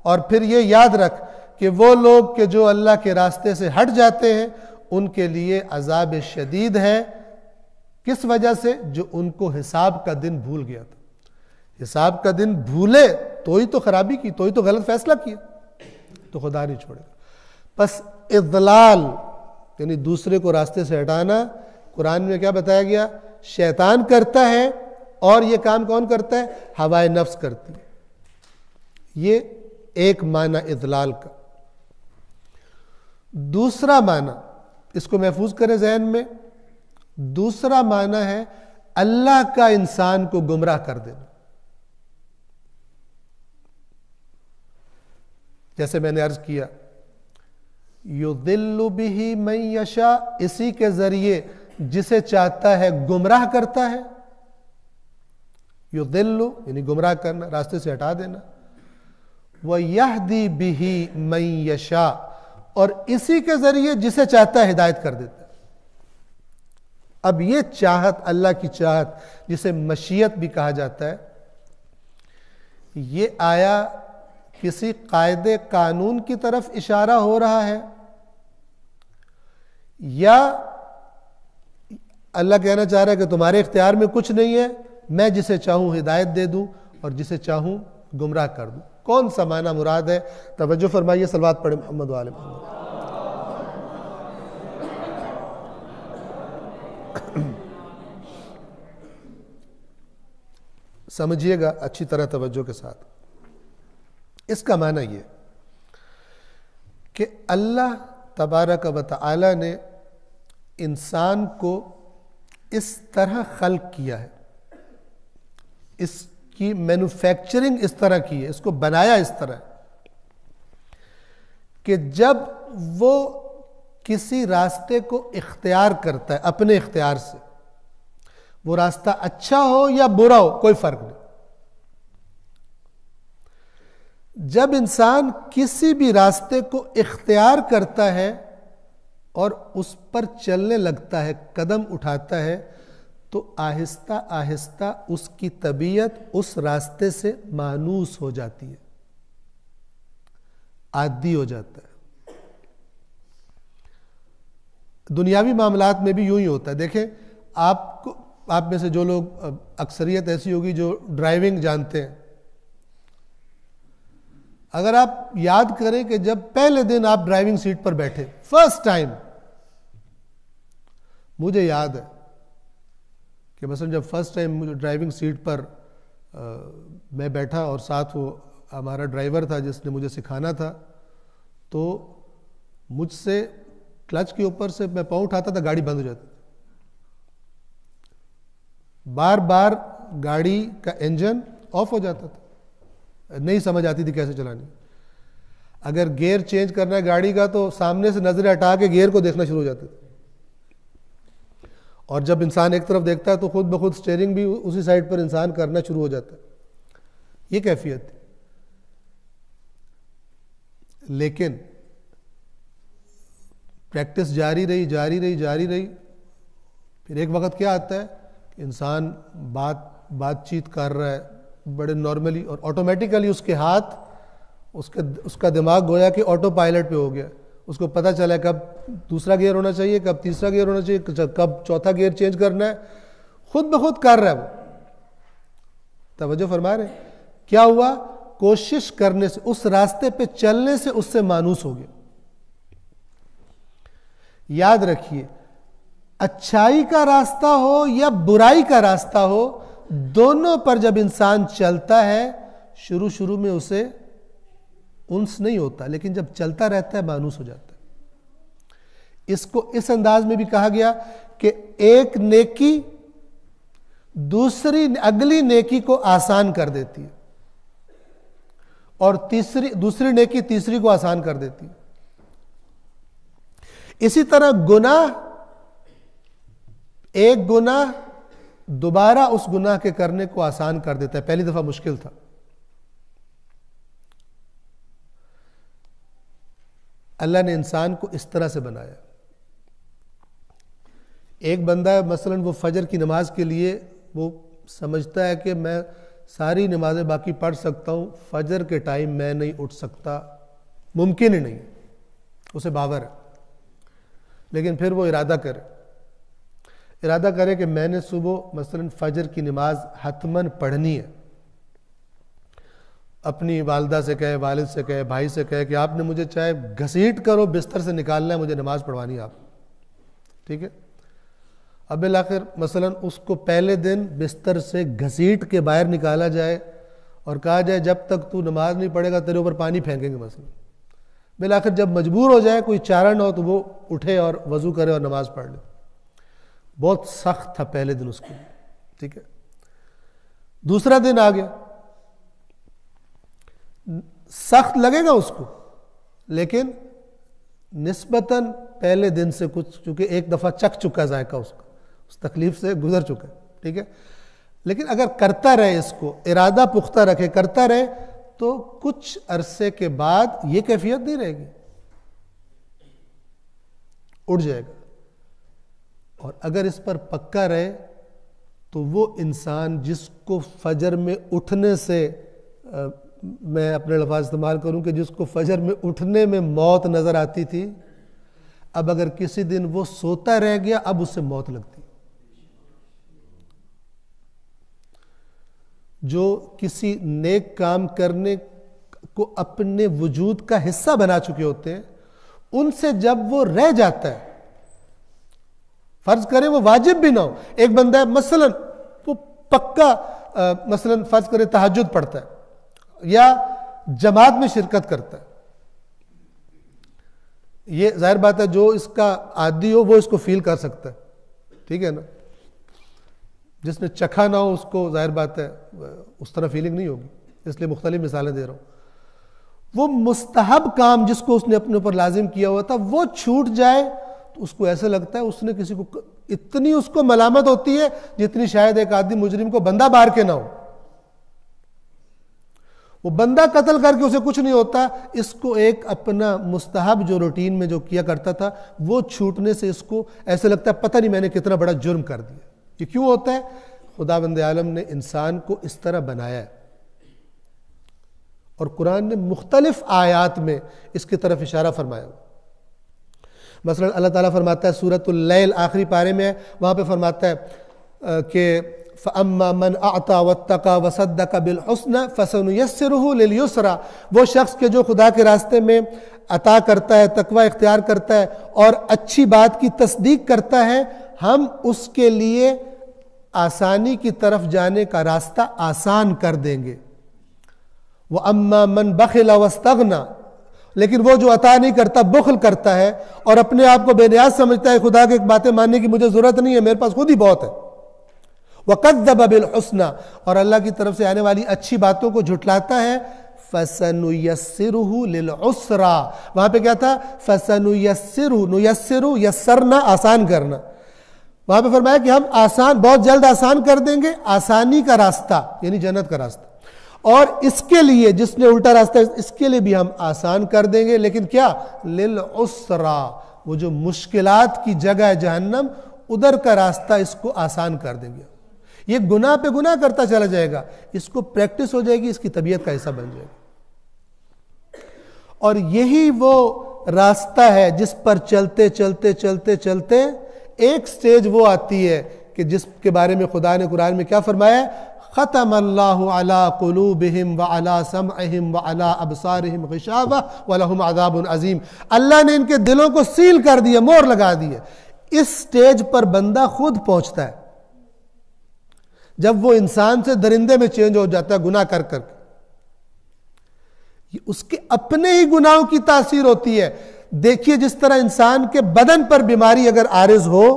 اور پھر یہ یاد رکھ کہ وہ لوگ کہ جو اللہ کے راستے سے ہٹ جاتے ہیں ان کے لیے عذاب شدید ہے. کس وجہ سے؟ جو ان کو حساب کا دن بھول گیا تھا. حساب کا دن بھولے تو ہی تو خرابی کی، تو ہی تو غلط فیصلہ کیا، تو خدا نہیں چھوڑے گا۔ پس اضلال یعنی دوسرے کو راستے سے ہٹانا قرآن میں کیا بتایا گیا؟ شیطان کرتا ہے، اور یہ کام کون کرتا ہے؟ ہوائے نفس کرتی ہے۔ یہ ایک معنی اضلال کا۔ دوسرا معنی، اس کو محفوظ کریں ذہن میں، دوسرا معنی ہے اللہ کا انسان کو گمراہ کر دینا۔ جیسے میں نے عرض کیا، یضل بہ من یشاء، اسی کے ذریعے جسے چاہتا ہے گمراہ کرتا ہے۔ یضل یعنی گمراہ کرنا، راستے سے ہٹا دینا۔ وَيَهْدِي بِهِ مَن يَشَاءُ، اور اسی کے ذریعے جسے چاہتا ہے ہدایت کر دیتا ہے۔ اب یہ چاہت، اللہ کی چاہت جسے مشیت بھی کہا جاتا ہے، یہ آیا کسی قاعدے قانون کی طرف اشارہ ہو رہا ہے، یا اللہ کہنا چاہ رہا ہے کہ تمہارے اختیار میں کچھ نہیں ہے، میں جسے چاہوں ہدایت دے دوں اور جسے چاہوں گمراہ کر دوں؟ کون سا معنی مراد ہے؟ توجہ فرمائیے، صلوات پڑھیں محمد و آل محمد۔ سمجھیے گا اچھی طرح توجہ کے ساتھ۔ اس کا معنی یہ کہ اللہ تبارک و تعالی نے انسان کو اس طرح خلق کیا ہے، اس کی مینوفیکچرنگ اس طرح کی ہے، اس کو بنایا اس طرح کہ جب وہ کسی راستے کو اختیار کرتا ہے اپنے اختیار سے، وہ راستہ اچھا ہو یا برا ہو کوئی فرق نہیں، جب انسان کسی بھی راستے کو اختیار کرتا ہے اور اس پر چلنے لگتا ہے، قدم اٹھاتا ہے، تو آہستہ آہستہ اس کی طبیعت اس راستے سے مانوس ہو جاتی ہے، عادی ہو جاتا ہے۔ دنیاوی معاملات میں بھی یوں ہی ہوتا ہے۔ دیکھیں، آپ میں سے جو لوگ، اکثریت ایسی ہوگی جو ڈرائیونگ جانتے ہیں، اگر آپ یاد کریں کہ جب پہلے دن آپ ڈرائیونگ سیٹ پر بیٹھے، فرسٹ ٹائم، مجھے یاد ہے کہ مثلا جب فرسٹ ٹائم مجھے ڈرائیونگ سیٹ پر میں بیٹھا اور ساتھ وہ ہمارا ڈرائیور تھا جس نے مجھے سکھانا تھا، تو مجھ سے کلچ کے اوپر سے میں پاؤں اٹھاتا تھا، گاڑی بند ہو جاتی، بار بار گاڑی کا انجن آف ہو جاتا تھا، نہیں سمجھ آتی تھی کیسے چلانی۔ اگر گیئر چینج کرنا ہے گاڑی کا تو سامنے سے نظریں ہٹا کے گیئر کو دیکھنا شروع ہو جاتے تھے، اور جب انسان ایک طرف دیکھتا ہے تو خود بخود سٹیئرنگ بھی اسی سائڈ پر انسان کرنا شروع ہو جاتا ہے۔ یہ کیفیت تھی۔ لیکن پریکٹس جاری رہی، پھر ایک وقت کیا آتا ہے کہ انسان بات چیت کر رہا ہے بڑے نارملی، اور آٹومیٹیکلی اس کے ہاتھ، اس کا دماغ گویا کہ آٹو پائلٹ پہ ہو گیا، اس کو پتہ چلا کب دوسرا گیئر ہونا چاہیے، کب تیسرا گیئر ہونا چاہیے، کب چوتھا گیئر چینج کرنا ہے، خود بخود کر رہا ہے وہ۔ توجہ فرما رہے ہیں؟ کیا ہوا؟ کوشش کرنے سے، اس راستے پہ چلنے سے اس سے مانوس ہو گیا۔ یاد رکھیے، اچھائی کا راستہ ہو یا برائی کا راستہ ہو، دونوں پر جب انسان چلتا ہے، شروع میں اسے انس نہیں ہوتا، لیکن جب چلتا رہتا ہے مانوس ہو جاتا ہے۔ اس کو اس انداز میں بھی کہا گیا کہ ایک نیکی اگلی نیکی کو آسان کر دیتی ہے، اور دوسری نیکی تیسری کو آسان کر دیتی ہے۔ اسی طرح ایک گناہ دوبارہ اس گناہ کے کرنے کو آسان کر دیتا ہے، پہلی دفعہ مشکل تھا۔ اللہ نے انسان کو اس طرح سے بنایا۔ ایک بندہ ہے مثلا وہ فجر کی نماز کے لیے وہ سمجھتا ہے کہ میں ساری نمازیں باقی پڑھ سکتا ہوں، فجر کے ٹائم میں نہیں اٹھ سکتا، ممکن ہی نہیں، اسے باور ہے، لیکن پھر وہ ارادہ کرے کہ میں نے صبح مثلا فجر کی نماز حتماً پڑھنی ہے، اپنی والدہ سے کہے، والد سے کہے، بھائی سے کہے کہ آپ نے مجھے چاہے گھسیٹ کرو بستر سے نکالنا ہے، مجھے نماز پڑھوانی ہے آپ، ٹھیک ہے؟ اب بالآخر مثلا اس کو پہلے دن بستر سے گھسیٹ کے باہر نکالا جائے اور کہا جائے جب تک تو نماز نہیں پڑھے گا تیرے اوپر پانی پھینکیں گے مثلا، بالآخر جب مجبور ہو جائے، کوئی چارہ نہ ہو، تو وہ اٹھے اور وضو کرے اور نماز پڑھ لے۔ بہت سخت تھا پہلے دن اس کے لیے، ٹھیک ہے؟ دوسرا دن آ گیا، سخت لگے گا اس کو، لیکن نسبتاً پہلے دن سے کچھ، چونکہ ایک دفعہ چکھ چکا ذائقہ اس کا، اس تکلیف سے گزر چکا ہے، ٹھیک ہے؟ لیکن اگر کرتا رہے، اس کو ارادہ پختہ رکھے، کرتا رہے، تو کچھ عرصے کے بعد یہ کیفیت نہیں رہے گی، اٹھ جائے گا۔ اور اگر اس پر پکا رہے تو وہ انسان جس کو فجر میں اٹھنے سے، میں اپنے الفاظ استعمال کروں کہ جس کو فجر میں اٹھنے میں موت نظر آتی تھی، اب اگر کسی دن وہ سوتا رہ گیا، اب اس سے موت لگتی۔ جو کسی نیک کام کرنے کو اپنے وجود کا حصہ بنا چکے ہوتے ہیں، ان سے جب وہ رہ جاتا ہے، فرض کریں وہ واجب بھی نہ ہو، ایک بندہ ہے مثلا وہ پکا مثلا فرض کریں تہجد پڑھتا ہے یا جماعت میں شرکت کرتا ہے، یہ ظاہر بات ہے جو اس کا عادی ہو وہ اس کو فیل کر سکتا ہے، ٹھیک ہے نا؟ جس نے چکھا نہ ہو اس کو ظاہر بات ہے اس طرح فیلنگ نہیں ہوگی، اس لیے مختلف مثالیں دے رہا ہوں۔ وہ مستحب کام جس کو اس نے اپنے اوپر لازم کیا ہوا تھا، وہ چھوٹ جائے تو اس کو ایسا لگتا ہے اس نے کسی کو، اتنی اس کو ملامت ہوتی ہے جتنی شاید ایک آدمی مجرم کو بندہ مار کے نہ ہو۔ وہ بندہ قتل کر کے اسے کچھ نہیں ہوتا، اس کو ایک اپنا مستحب جو روٹین میں جو کیا کرتا تھا وہ چھوٹنے سے اس کو ایسا لگتا ہے پتہ نہیں میں نے کتنا بڑا جرم کر دیا۔ یہ کیوں ہوتا ہے؟ خداوند عالم نے انسان کو اس طرح بنایا ہے، اور قرآن نے مختلف آیات میں اس کی طرف اشارہ فرمایا۔ مثلا اللہ تعالیٰ فرماتا ہے سورۃ اللیل آخری پارے میں، وہاں پہ فرماتا ہے کہ فَأَمَّا مَنْ أَعْطَى وَاتَّقَى وَصَدَّقَ بِالْحُسْنَى فَسَنُيَسِّرُهُ لِلْيُسْرَى۔ وہ شخص کے جو خدا کے راستے میں عطا کرتا ہے، تقوی اختیار کرتا ہے اور اچھی بات کی تصدیق کرتا ہے، ہم اس کے لیے آسانی کی طرف جانے کا راستہ آسان کر دیں گے۔ وَأَمَّا مَنْ بَخِلَ وَاسْتَغْنَى، لیکن وہ جو عطا نہیں کرتا، بخل کرتا ہے اور اپنے آپ کو بے نیاز سمجھتا ہے، خدا کی باتیں ماننے کی مجھے ضرورت نہیں ہے، میرے پاس خود ہی بہت ہے۔ وَكَذَّبَ بِالْحُسْنَى، اور اللہ کی طرف سے آنے والی اچھی باتوں کو جھٹلاتا ہے، فَسَنُيَسِّرُهُ لِلْعُسْرَى۔ وہاں پہ کیا تھا؟ فَسَنُيَسِّرُهُ، نُيَسِّرُ یسرنا، آسان کرنا۔ وہاں پہ فرمایا کہ ہم آسان، بہت جلد آسان کر دیں گے، آسانی کا راستہ یعنی جنت کا راستہ، اور اس کے لیے جس نے الٹا راستہ اس کے لیے بھی ہم آسان کر دیں گے، لیکن کیا؟ للعسرا، وہ جو مشکلات کی جگہ ہے جہنم، ادھر کا راستہ اس کو آسان کر دیں گے۔ یہ گناہ پہ گناہ کرتا چلا جائے گا، اس کو پریکٹس ہو جائے گی، اس کی طبیعت کا حصہ بن جائے گا۔ اور یہی وہ راستہ ہے جس پر چلتے چلتے چلتے چلتے ایک سٹیج وہ آتی ہے کہ جس کے بارے میں خدا نے قرآن میں کیا فرمایا ہے؟ ختم اللہ علی قلوبہم وعلی سمعہم وعلی ابصارہم غشاوہ ولہم عذاب عظیم۔ اللہ نے ان کے دلوں کو سیل کر دیا، مور لگا دی ہے۔ اس سٹیج پر بندہ خود پہنچتا ہے جب وہ انسان سے درندے میں چینج ہو جاتا ہے گناہ کر کر کے۔ اس کے اپنے ہی گناہوں کی تاثیر ہوتی ہے۔ دیکھیے جس طرح انسان کے بدن پر بیماری اگر عارض ہو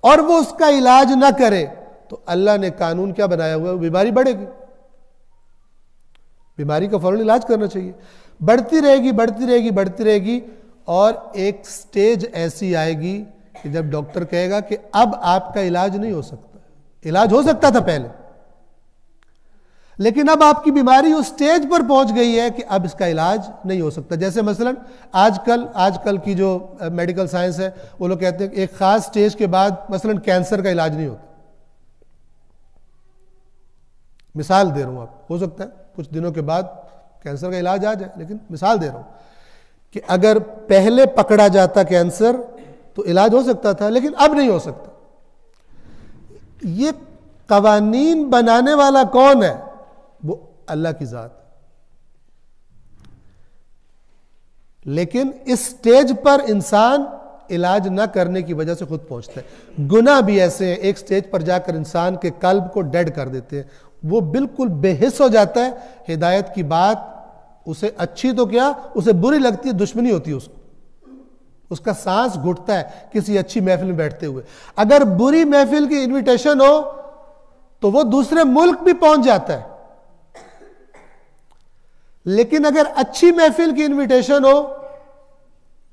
اور وہ اس کا علاج نہ کرے تو اللہ نے قانون کیا بنایا ہوا ہے؟ بیماری بڑھے گی، بیماری کا فوراً علاج کرنا چاہیے۔ بڑھتی رہے گی بڑھتی رہے گی بڑھتی رہے گی، اور ایک سٹیج ایسی آئے گی کہ جب ڈاکٹر کہے گا کہ اب آپ کا علاج نہیں ہو سکتا۔ علاج ہو سکتا تھا پہلے، لیکن اب آپ کی بیماری اس سٹیج پر پہنچ گئی ہے کہ اب اس کا علاج نہیں ہو سکتا۔ جیسے مثلا آج کل کی جو میڈیکل سائنس ہے، وہ لوگ کہتے ہیں کہ ایک خاص سٹیج کے بعد مثلا کینسر کا علاج نہیں ہوتا۔ مثال دے رہا ہوں، آپ ہو سکتا ہے کچھ دنوں کے بعد کینسر کا علاج آ جائے، لیکن مثال دے رہا ہوں کہ اگر پہلے پکڑا جاتا کینسر تو علاج ہو سکتا تھا، لیکن اب نہیں ہو سکتا۔ یہ قوانین بنانے والا کون ہے؟ وہ اللہ کی ذات۔ لیکن اس سٹیج پر انسان علاج نہ کرنے کی وجہ سے خود پہنچتا ہے. گناہ بھی ایسے ہیں ایک سٹیج پر جا کر انسان کے قلب کو ڈیڈ کر دیتے ہیں, وہ بالکل بے حس ہو جاتا ہے. ہدایت کی بات اسے اچھی تو کیا, اسے بری لگتی ہے, دشمنی ہوتی ہے اس کو, اس کا سانس گھٹتا ہے کسی اچھی محفل میں بیٹھتے ہوئے. اگر بری محفل کی انویٹیشن ہو تو وہ دوسرے ملک بھی پہنچ جاتا ہے, لیکن اگر اچھی محفل کی انویٹیشن ہو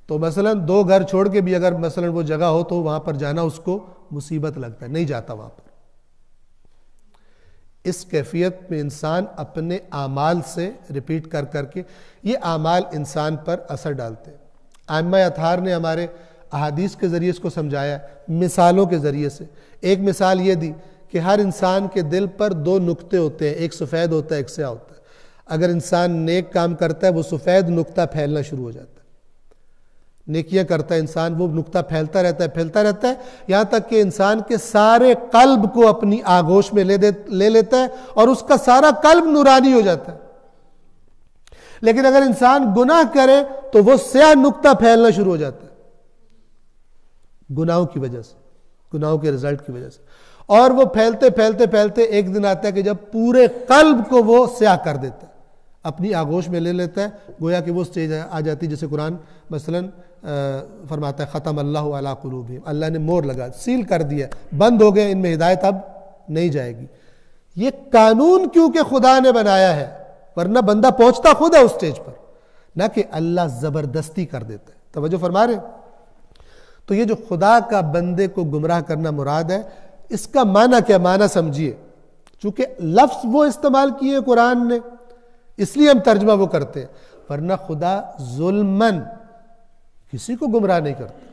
تو مثلا 2 گھر چھوڑ کے بھی اگر مثلا وہ جگہ ہو تو وہاں پر جانا اس کو مصیبت لگتا ہے, نہیں جاتا وہاں پر. اس کیفیت میں انسان اپنے اعمال سے ریپیٹ کر کر کے, یہ اعمال انسان پر اثر ڈالتے ہیں. ائمہ اطہار نے ہمارے احادیث کے ذریعے اس کو سمجھایا, مثالوں کے ذریعے سے. ایک مثال یہ دی کہ ہر انسان کے دل پر 2 نقطے ہوتے ہیں, ایک سفید ہوتا ہے ایک سیاہ ہوتا ہے. اگر انسان نیک کام کرتا ہے وہ سفید نقطہ پھیلنا شروع ہو جاتا ہے, نیکیاں کرتا ہے انسان وہ نقطہ پھیلتا رہتا ہے یہاں تک کہ انسان کے سارے قلب کو اپنی آغوش میں لے لیتا ہے اور اس کا سارا قلب نورانی ہو جاتا ہے. لیکن اگر انسان گناہ کرے تو وہ سیاہ نقطہ پھیلنا شروع ہو جاتا ہے, گناہوں کی وجہ سے, گناہوں کے رزلٹ کی وجہ سے. اور وہ پھیلتے ایک دن آتا ہے کہ جب پورے قلب کو وہ سیاہ کر دیتا ہے, اپنی آغوش میں لے لیتا ہے, گویا کہ وہ سٹیج آ جاتی جسے قرآن مثلا فرماتا ہے ختم اللہ علی قلوبہم, اللہ نے مور لگا, سیل کر دیا, بند ہو گئے, ان میں ہدایت اب نہیں جائے گی. یہ قانون کیونکہ خدا نے بنایا ہے, ورنہ بندہ پہنچتا خود ہے اس سٹیج پر, نہ کہ اللہ زبردستی کر دیتا ہے. توجہ فرما رہے. تو یہ جو خدا کا بندے کو گمراہ کرنا مراد ہے, اس کا معنی کیا, معنی سمجھیے. چونکہ لفظ وہ استعمال کیے قرآن نے اس لیے ہم ترجمہ وہ کرتے ہیں, ورنہ خدا ظلمن کسی کو گمراہ نہیں کرتا.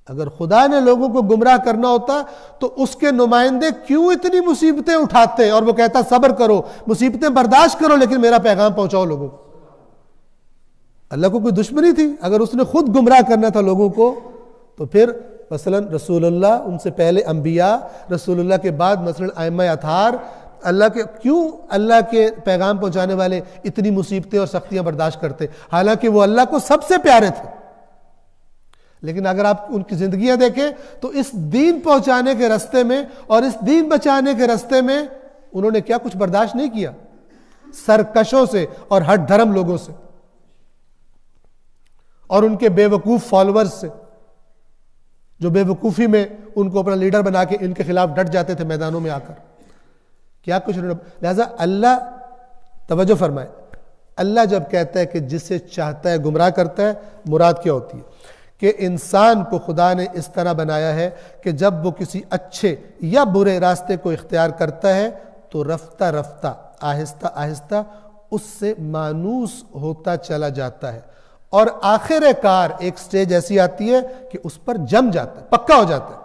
اگر خدا نے لوگوں کو گمراہ کرنا ہوتا تو اس کے نمائندے کیوں اتنی مصیبتیں اٹھاتے اور وہ کہتا صبر کرو, مصیبتیں برداشت کرو, لیکن میرا پیغام پہنچاؤ لوگوں کو. اللہ کو کوئی دشمنی تھی؟ اگر اس نے خود گمراہ کرنا تھا لوگوں کو تو پھر مثلا رسول اللہ, ان سے پہلے انبیاء, رسول اللہ کے بعد مثلا ائمہ اطہار, کیوں اللہ کے پیغام پہنچانے والے اتنی مصیبتیں اور سختیاں برداشت کرتے, حالانکہ وہ اللہ کو سب سے پیارے تھے. لیکن اگر آپ ان کی زندگیاں دیکھیں تو اس دین پہنچانے کے راستے میں اور اس دین بچانے کے راستے میں انہوں نے کیا کچھ برداشت نہیں کیا, سرکشوں سے اور ہٹ دھرم لوگوں سے اور ان کے بے وقوف فالوورز سے, جو بے وقوفی میں ان کو اپنا لیڈر بنا کے ان کے خلاف ڈٹ جاتے تھے میدانوں میں آ کر. کیا کچھ انہوں نے, لہذا اللہ, توجہ فرمائے, اللہ جب کہتا ہے کہ جسے چاہتا ہے گمراہ کرتا ہے, مراد کیا ہوتی ہے کہ انسان کو خدا نے اس طرح بنایا ہے کہ جب وہ کسی اچھے یا برے راستے کو اختیار کرتا ہے تو رفتہ رفتہ آہستہ آہستہ اس سے مانوس ہوتا چلا جاتا ہے, اور آخر کار ایک سٹیج ایسی آتی ہے کہ اس پر جم جاتا ہے, پکا ہو جاتا ہے,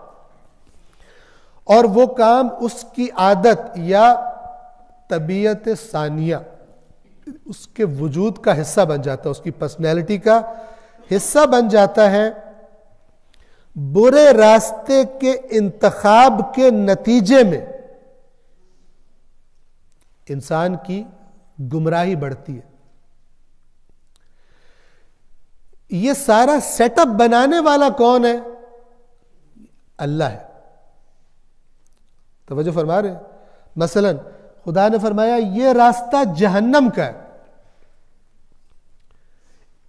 اور وہ کام اس کی عادت یا طبیعت ثانیہ, اس کے وجود کا حصہ بن جاتا ہے, اس کی پرسنالٹی کا حصہ بن جاتا ہے. برے راستے کے انتخاب کے نتیجے میں انسان کی گمراہی بڑھتی ہے. یہ سارا سیٹ اپ بنانے والا کون ہے؟ اللہ ہے. توجہ فرما رہے ہیں. مثلا خدا نے فرمایا یہ راستہ جہنم کا ہے,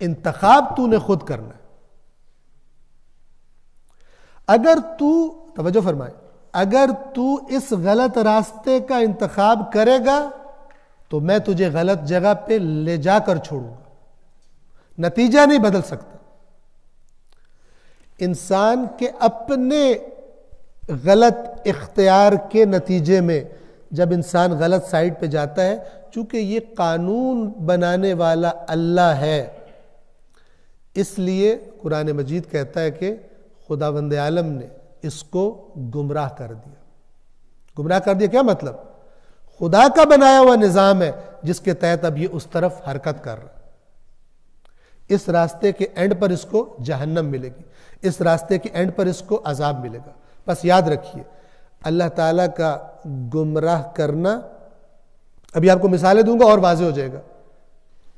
انتخاب تو نے خود کرنا ہے. اگر تو, توجہ فرمائے, اگر تو اس غلط راستے کا انتخاب کرے گا تو میں تجھے غلط جگہ پہ لے جا کر چھوڑوں گا, نتیجہ نہیں بدل سکتا. انسان کے اپنے غلط اختیار کے نتیجے میں جب انسان غلط سائٹ پہ جاتا ہے, چونکہ یہ قانون بنانے والا اللہ ہے, اس لیے قرآن مجید کہتا ہے کہ خداوند عالم نے اس کو گمراہ کر دیا. گمراہ کر دیا کیا مطلب؟ خدا کا بنایا ہوا نظام ہے جس کے تحت اب یہ اس طرف حرکت کر رہا ہے. اس راستے کے اینڈ پر اس کو جہنم ملے گی, اس راستے کے اینڈ پر اس کو عذاب ملے گا. بس یاد رکھیے اللہ تعالیٰ کا گمراہ کرنا, ابھی آپ کو مثالیں دوں گا اور واضح ہو جائے گا.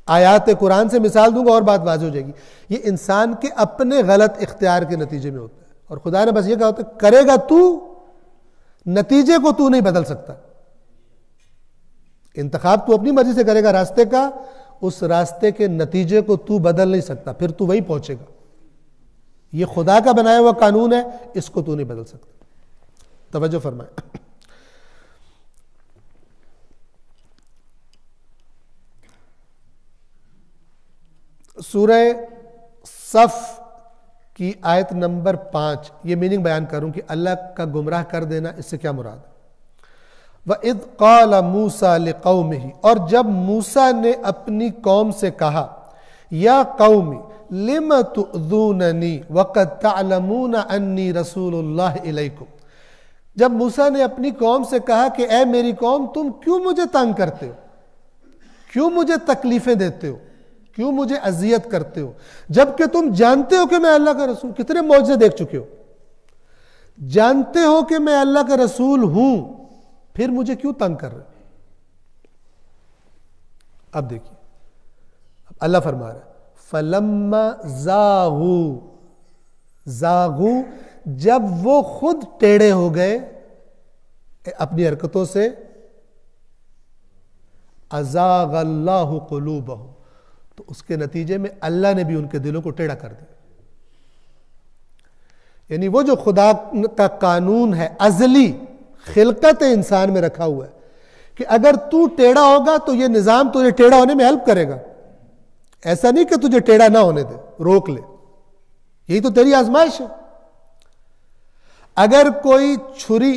آیات قرآن سے مثال دوں گا اور بات واضح ہو جائے گی. یہ انسان کے اپنے غلط اختیار کے نتیجے میں ہوتا ہے, اور خدا نے بس یہ کہا ہوتا ہے کرے گا تو, نتیجے کو تو نہیں بدل سکتا. انتخاب تو اپنی مرضی سے کرے گا راستے کا, اس راستے کے نتیجے کو تو بدل نہیں سکتا, پھر تو وہی پہنچے گا. یہ خدا کا بنایا ہوا قانون ہے, اس کو تو نہیں بدل سکتا. توجہ فرمائیں. سورہ صف کی آیت نمبر 5, یہ میننگ بیان کروں کہ اللہ کا گمراہ کر دینا, اس سے کیا مراد ہے. وَإِذْ قَالَ مُوسَى لِقَوْمِهِ, اور جب موسیٰ نے اپنی قوم سے کہا, یا قوم لِمَ تُؤْذُونَنِي وَقَدْ تَعْلَمُونَ أَنِّي رَسُولُ اللَّهِ إِلَيْكُمْ. جب موسیٰ نے اپنی قوم سے کہا کہ اے میری قوم تم کیوں مجھے تنگ کرتے ہو, کیوں مجھے تکلیفیں دیتے ہو, کیوں مجھے اذیت کرتے ہو, جبکہ تم جانتے ہو کہ میں اللہ کا رسول. کتنے معجزے دیکھ چکے ہو, جانتے ہو کہ میں اللہ کا رسول ہوں, پھر مجھے کیوں تنگ کر رہے. اب دیکھیے اللہ فرما رہا ہے فَلَمَّا زَاغُوا, زاغو جب وہ خود ٹیڑے ہو گئے اپنی حرکتوں سے, أَزَاغَ اللَّهُ قُلُوبَهُمْ, تو اس کے نتیجے میں اللہ نے بھی ان کے دلوں کو ٹیڑھا کر دیا. یعنی وہ جو خدا کا قانون ہے ازلی خلقت انسان میں رکھا ہوا ہے کہ اگر تو ٹیڑھا ہوگا تو یہ نظام تجھے ٹیڑھا ہونے میں ہیلپ کرے گا. ایسا نہیں کہ تجھے ٹیڑھا نہ ہونے دے, روک لے. یہی تو تیری آزمائش ہے. اگر کوئی چھری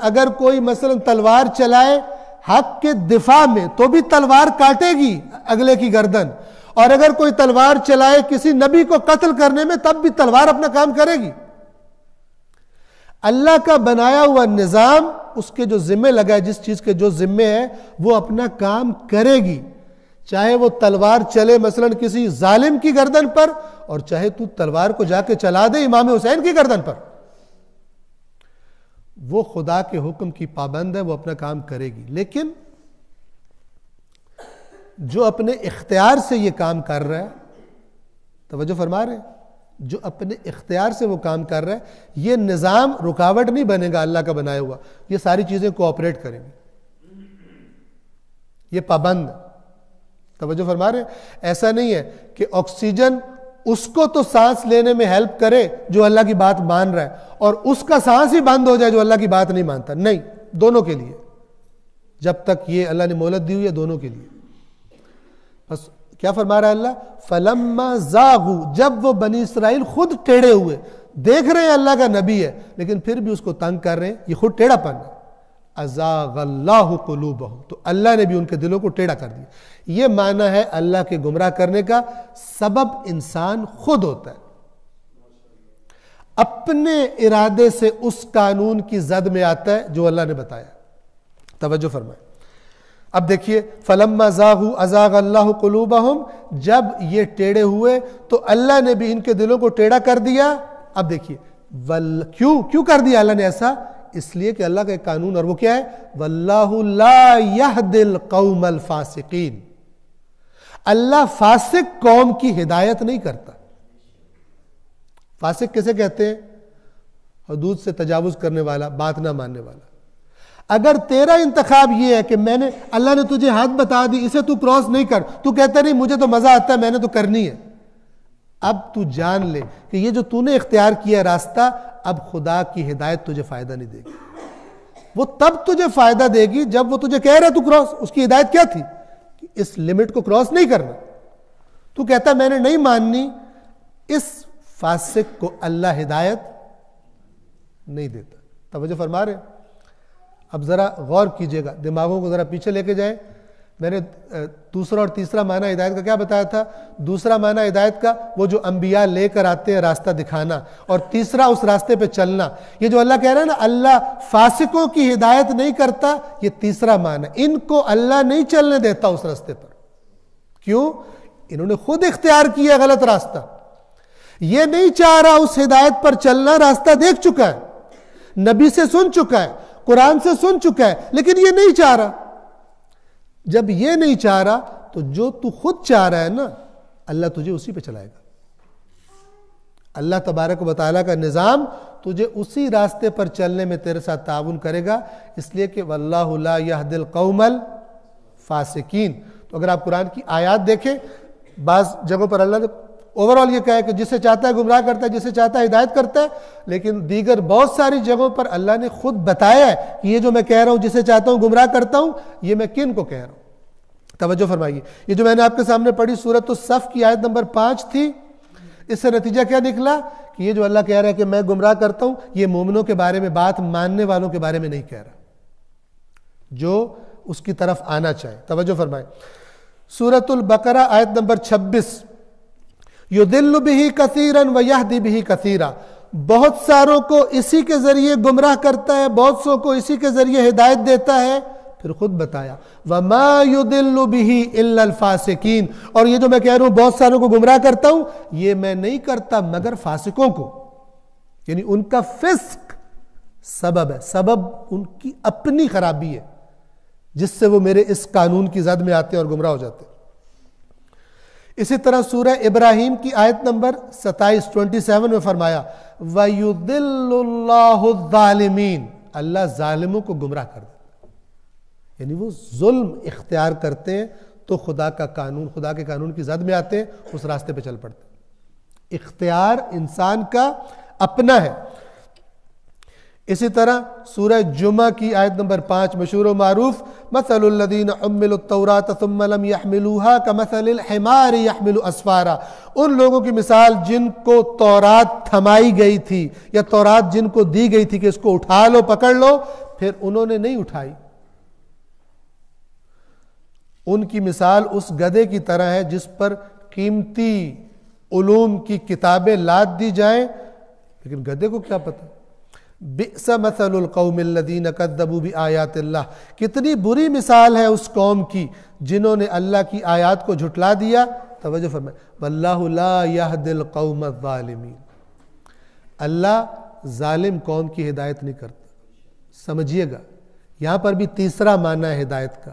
اگر کوئی تلوار چلائے حق کے دفاع میں تو بھی تلوار کاٹے گی اگلے کی گردن, اور اگر کوئی تلوار چلائے کسی نبی کو قتل کرنے میں تب بھی تلوار اپنا کام کرے گی. اللہ کا بنایا ہوا نظام, اس کے جو ذمے لگا ہے, جس چیز کے جو ذمے ہے وہ اپنا کام کرے گی, چاہے وہ تلوار چلے کسی ظالم کی گردن پر, اور چاہے تو تلوار کو جا کے چلا دے امام حسین کی گردن پر. وہ خدا کے حکم کی پابند ہے, وہ اپنا کام کرے گی. لیکن جو اپنے اختیار سے یہ کام کر رہا ہے, توجہ فرما رہے ہیں, جو اپنے اختیار سے وہ کام کر رہا ہے, یہ نظام رکاوٹ نہیں بنے گا اللہ کا بنایا ہوا, یہ ساری چیزیں کوآپریٹ کریں گی, یہ پابند ہے. توجہ فرما رہے ہیں. ایسا نہیں ہے کہ آکسیجن اس کو تو سانس لینے میں ہیلپ کرے جو اللہ کی بات مان رہا ہے, اور اس کا سانس ہی بند ہو جائے جو اللہ کی بات نہیں مانتا. نہیں, دونوں کے لیے, جب تک یہ اللہ نے مہلت دی ہوئی ہے دونوں کے لیے. بس کیا فرما رہا ہے اللہ, فَلَمَّا زَاغُوا, جب وہ بنی اسرائیل خود ٹیڑھے ہوئے, دیکھ رہے ہیں اللہ کا نبی ہے لیکن پھر بھی اس کو تنگ کر رہے ہیں, یہ خود ٹیڑھا پن ہے. أَزَاغَ اللَّهُ قُلُوبَهُمْ, تو اللہ نے بھی ان کے دلوں کو ٹیڑھا کر دیا. یہ معنی ہے اللہ کے گمراہ کرنے کا سبب انسان خود ہوتا ہے, اپنے ارادے سے اس قانون کی زد میں آتا ہے جو اللہ نے بتایا. توجہ فرمائیں. اب دیکھیے فَلَمَّا زَاغُوا أَزَاغَ اللَّهُ قُلُوبَهُمْ, جب یہ ٹیڑھے ہوئے تو اللہ نے بھی ان کے دلوں کو ٹیڑھا کر دیا. اب دیکھیے کیوں کر دیا اللہ نے ایسا, اس لیے کہ اللہ کا ایک قانون, اور وہ کیا ہے, وَاللَّهُ لَا يَهْدِ الْقَوْمَ الْفَاسِقِينَ, اللہ فاسق قوم کی ہدایت نہیں کرتا. فاسق کیسے کہتے ہیں, حدود سے تجاوز کرنے والا, بات نہ ماننے والا. اگر تیرا انتخاب یہ ہے کہ میں نے, اللہ نے تجھے حد بتا دی, اسے تو کراس نہیں کر, تو کہتا نہیں مجھے تو مزہ آتا ہے, میں نے تو کرنی ہے. اب تو جان لے کہ یہ جو تو نے اختیار کیا راستہ, اب خدا کی ہدایت تجھے فائدہ نہیں دے گی. وہ تب تجھے فائدہ دے گی جب وہ تجھے کہہ رہا ہے تو کراس, اس کی ہدایت کیا تھی, اس لمٹ کو کراس نہیں کرنا. تو کہتا ہے میں نے نہیں ماننی, اس فاسق کو اللہ ہدایت نہیں دیتا. توجہ فرما رہے ہیں. اب ذرا غور کیجئے گا, دماغوں کو ذرا پیچھے لے کے جائیں. میں نے دوسرا اور تیسرا معنی ہدایت کا کیا بتایا تھا. دوسرا معنی ہدایت کا وہ جو انبیاء لے کر آتے ہیں راستہ دکھانا, اور تیسرا اس راستے پہ چلنا. یہ جو اللہ کہہ رہا ہے نا اللہ فاسقوں کی ہدایت نہیں کرتا, یہ تیسرا معنی, ان کو اللہ نہیں چلنے دیتا اس راستے پر. کیوں, انہوں نے خود اختیار کیا غلط راستہ. یہ نہیں چاہ رہا اس ہدایت پر چلنا, راستہ دیکھ چکا ہے, نبی سے سن چکا ہے, قرآن سے سن چکا ہے, لیکن یہ نہیں چاہ رہا. جب یہ نہیں چاہ رہا تو جو تو خود چاہ رہا ہے نا اللہ تجھے اسی پہ چلائے گا. اللہ تبارک و تعالیٰ کا نظام تجھے اسی راستے پر چلنے میں تیرے ساتھ تعاون کرے گا, اس لیے کہ واللہ لا یہدی القوم الفاسقین. تو اگر آپ قرآن کی آیات دیکھیں, بعض جگہوں پر اللہ نے اوورآل یہ کہا ہے کہ جسے چاہتا ہے گمراہ کرتا ہے, جسے چاہتا ہے ہدایت کرتا ہے, لیکن دیگر بہت ساری جگہوں پر اللہ نے خود بتایا ہے کہ یہ جو میں کہہ رہا ہوں جسے چاہتا ہوں گمراہ کرتا ہوں, یہ میں کن کو کہہ رہا ہوں. توجہ فرمائیے, یہ جو میں نے آپ کے سامنے پڑھی سورۃ الصف کی آیت نمبر 5 تھی, اس سے نتیجہ کیا نکلا کہ یہ جو اللہ کہہ رہا ہے کہ میں گمراہ کرتا ہوں, یہ مومنوں کے بارے میں بات ماننے والوں کے بارے میں نہیں کہہ رہا, جو اس کی طرف آنا چاہے. توجہ فرمائیں, سورۃ البقرہ آیت نمبر 26, یضل بہ کثیرا ویہدی بہ کثیرا, بہت ساروں کو اسی کے ذریعے گمراہ کرتا ہے, بہت سو کو اسی کے ذریعے ہدایت دیتا ہے. پھر خود بتایا وما یضل بہ الا الفاسقین, اور یہ جو میں کہہ رہا ہوں بہت ساروں کو گمراہ کرتا ہوں, یہ میں نہیں کرتا مگر فاسقوں کو, یعنی ان کا فسق سبب ہے, سبب ان کی اپنی خرابی ہے جس سے وہ میرے اس قانون کی زد میں آتے ہیں اور گمراہ ہو جاتے ہیں. اسی طرح سورہ ابراہیم کی آیت نمبر 27 میں فرمایا وَيُضِلُّ اللَّهُ الظَّالِمِينَ, اللہ ظالموں کو گمراہ کر دیتا ہے, یعنی وہ ظلم اختیار کرتے ہیں تو خدا کا قانون, خدا کے قانون کی زد میں آتے ہیں, اس راستے پہ چل پڑتے ہیں. اختیار انسان کا اپنا ہے. اسی طرح سورہ جمعہ کی آیت نمبر 5 مشہور و معروف مثل الذین حملوا التوراۃ ثم لم يحملوها كمثل الحمار يحمل اسفارا, ان لوگوں کی مثال جن کو تورات تھمائی گئی تھی یا تورات جن کو دی گئی تھی کہ اس کو اٹھا لو پکڑ لو, پھر انہوں نے نہیں اٹھائی. ان کی مثال اس گدھے کی طرح ہے جس پر قیمتی علوم کی کتابیں لاد دی جائیں, لیکن گدھے کو کیا پتہ. بئس مثل القوم الذین کذبوا بآیات اللہ, کتنی بری مثال ہے اس قوم کی جنہوں نے اللہ کی آیات کو جھٹلا دیا. توجہ فرمائیں, واللہ لا یہدی القوم الظالمین, اللہ ظالم قوم کی ہدایت نہیں کرتا. سمجھیے گا یہاں پر بھی تیسرا معنی ہے ہدایت کا.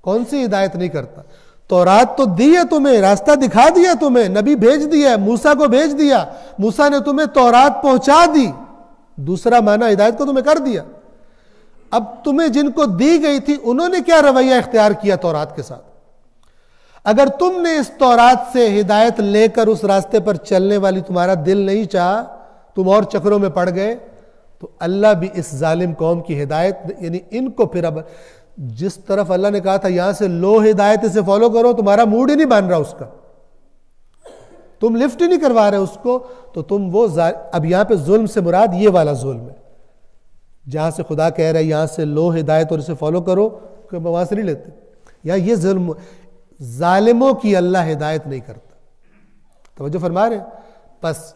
کون سی ہدایت نہیں کرتا؟ تورات تو دی ہے تمہیں, راستہ دکھا دیا تمہیں, نبی بھیج دیا, موسیٰ کو بھیج دیا, موسیٰ نے تمہیں تورات پہنچا دی. دوسرا معنی ہدایت کو تمہیں کر دیا. اب تمہیں جن کو دی گئی تھی انہوں نے کیا رویہ اختیار کیا تورات کے ساتھ؟ اگر تم نے اس تورات سے ہدایت لے کر اس راستے پر چلنے والی تمہارا دل نہیں چاہا, تم اور چکروں میں پڑ گئے, تو اللہ بھی اس ظالم قوم کی ہدایت, یعنی ان کو پھر اب جس طرف اللہ نے کہا تھا یہاں سے لو ہدایت اسے فالو کرو, تمہارا موڈ ہی نہیں بن رہا اس کا, تم لفٹ ہی نہیں کروا رہے اس کو, تو تم وہ اب یہاں پہ ظلم سے مراد یہ والا ظلم ہے جہاں سے خدا کہہ رہا ہے یہاں سے لو ہدایت اور اسے فالو کرو, کہ وہاں سے نہیں لیتے. یا یہ ظلم, ظالموں کی اللہ ہدایت نہیں کرتا. توجہ فرما رہے ہیں. پس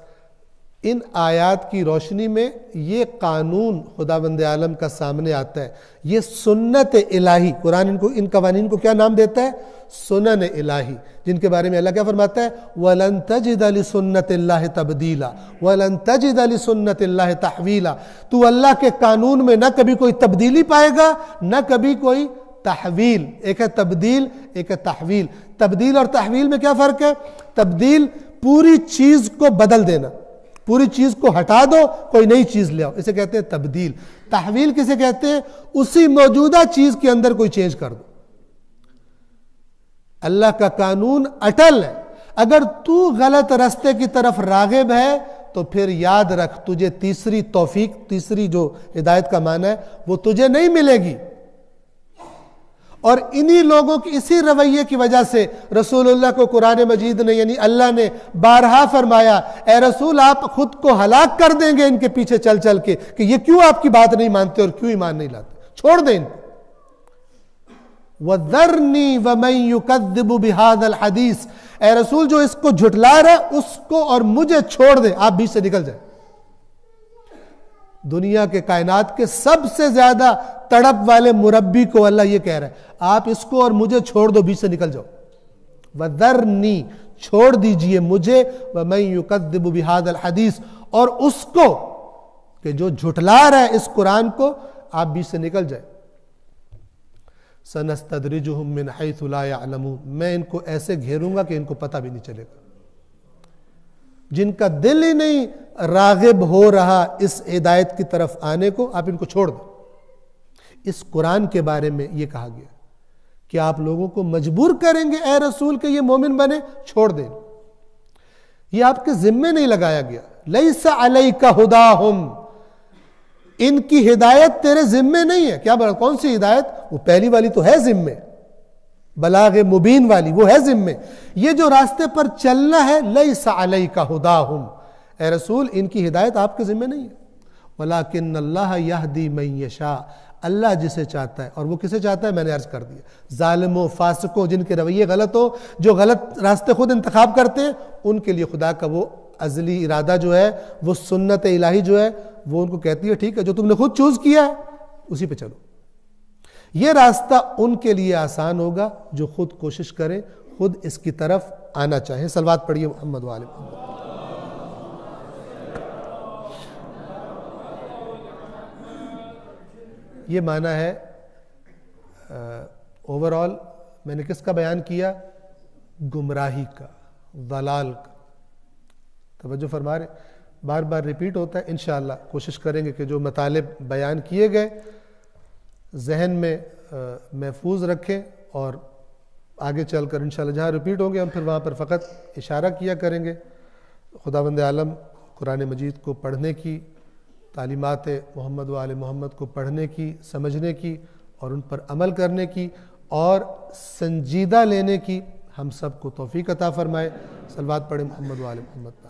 ان آیات کی روشنی میں یہ قانون خداوند عالم کا سامنے آتا ہے, یہ سنت الہی. قرآن ان قوانین کو کیا نام دیتا ہے؟ سنن الہی, جن کے بارے میں اللہ کیا فرماتا ہے وَلَن تَجِدَ لِسُنَّتِ اللَّهِ تَبْدِيلًا وَلَن تَجِدَ لِسُنَّتِ اللَّهِ تَحْوِيلًا. تو اللہ کے قانون میں نہ کبھی کوئی تبدیلی پائے گا نہ کبھی کوئی تحویل. ایک ہے تبدیل, ایک ہے تحویل. تبدیل اور تحویل میں کیا فرق ہے؟ تبدیل پوری چیز کو بدل دینا, پوری چیز کو ہٹا دو, کوئی نئی چیز لے آؤ, اسے کہتے ہیں تبدیل. تحویل کسے کہتے ہیں؟ اسی موجودہ چیز کے اندر کوئی چینج کر دو. اللہ کا قانون اٹل ہے. اگر تو غلط راستے کی طرف راغب ہے تو پھر یاد رکھ تجھے تیسری توفیق, تیسری جو ہدایت کا معنی ہے وہ تجھے نہیں ملے گی. اور انہی لوگوں کی اسی رویے کی وجہ سے رسول اللہ کو قرآن مجید نے, یعنی اللہ نے بارہا فرمایا اے رسول آپ خود کو ہلاک کر دیں گے ان کے پیچھے چل چل کے, کہ یہ کیوں آپ کی بات نہیں مانتے اور کیوں ایمان نہیں لاتے, چھوڑ دیں ان کو. وَذَرْنِي وَمَنْ يُكَذِّبُ بِهَذَا الْحَدِيثِ, اے رسول جو اس کو جھٹلا رہا ہے اس کو اور مجھے چھوڑ دیں, آپ بیچ سے نکل جائیں. دنیا کے کائنات کے سب سے زیادہ تڑپ والے مربی کو اللہ یہ کہہ رہا ہے آپ اس کو اور مجھے چھوڑ دو, بیچ سے نکل جاؤ. وَذَرْنِي, چھوڑ دیجئے مجھے, وَمَنْ يُكَذِّبُ بِهَذَا الْحَدِيثِ, اور اس کو کہ جو جھٹلا رہا ہے اس قرآن کو, آپ بیچ سے نکل جائیں. سنستدرجہم من حیث لا یعلمون، میں ان کو ایسے گھیروں گا کہ ان کو پتہ بھی نہیں چلے گا۔ جن کا دل ہی نہیں راغب ہو رہا اس ہدایت کی طرف آنے کو، آپ ان کو چھوڑ دیں۔ اس قرآن کے بارے میں یہ کہا گیا کہ آپ لوگوں کو مجبور کریں گے اے رسول کہ یہ مومن بنے، چھوڑ دیں۔ یہ آپ کے ذمے نہیں لگایا گیا۔ لیس علیک ہداہم، ان کی ہدایت تیرے ذمے نہیں ہے۔ کیا کون سی ہدایت؟ وہ پہلی والی تو ہے ذمے، بلاغ مبین والی، وہ ہے ذمے۔ یہ جو راستے پر چلنا ہے، لیس علیک ہداہم، اے رسول ان کی ہدایت آپ کے ذمے نہیں ہے۔ ولکن اللہ یہدی من یشاء، اللہ جسے چاہتا ہے، اور وہ کسے چاہتا ہے میں نے عرض کر دیا، ظالموں، فاسقوں، جن کے رویے غلط ہو، جو غلط راستے خود انتخاب کرتے ہیں، ان کے لیے خدا کا وہ ازلی ارادہ جو ہے، وہ سنت الہی جو ہے، وہ ان کو کہتی ہے ٹھیک ہے جو تم نے خود چوز کیا ہے اسی پہ چلو۔ یہ راستہ ان کے لیے آسان ہوگا جو خود کوشش کریں، خود اس کی طرف آنا چاہیں۔ صلوات پڑھیے محمد وآل محمد۔ یہ معنی ہے اوورآل میں نے کس کا بیان کیا؟ گمراہی کا، ضلال کا۔ توجہ فرما رہے، بار بار ریپیٹ ہوتا ہے، انشاءاللہ کوشش کریں گے کہ جو مطالب بیان کیے گئے ذہن میں محفوظ رکھیں، اور آگے چل کر انشاءاللہ جہاں ریپیٹ ہوں گے ہم پھر وہاں پر فقط اشارہ کیا کریں گے۔ خداوند عالم قرآن مجید کو پڑھنے کی، تعلیمات محمد و آل محمد کو پڑھنے کی، سمجھنے کی اور ان پر عمل کرنے کی اور سنجیدہ لینے کی ہم سب کو توفیق عطا فرمائے۔ صلوات پڑھیں محمد و آل محمد پر۔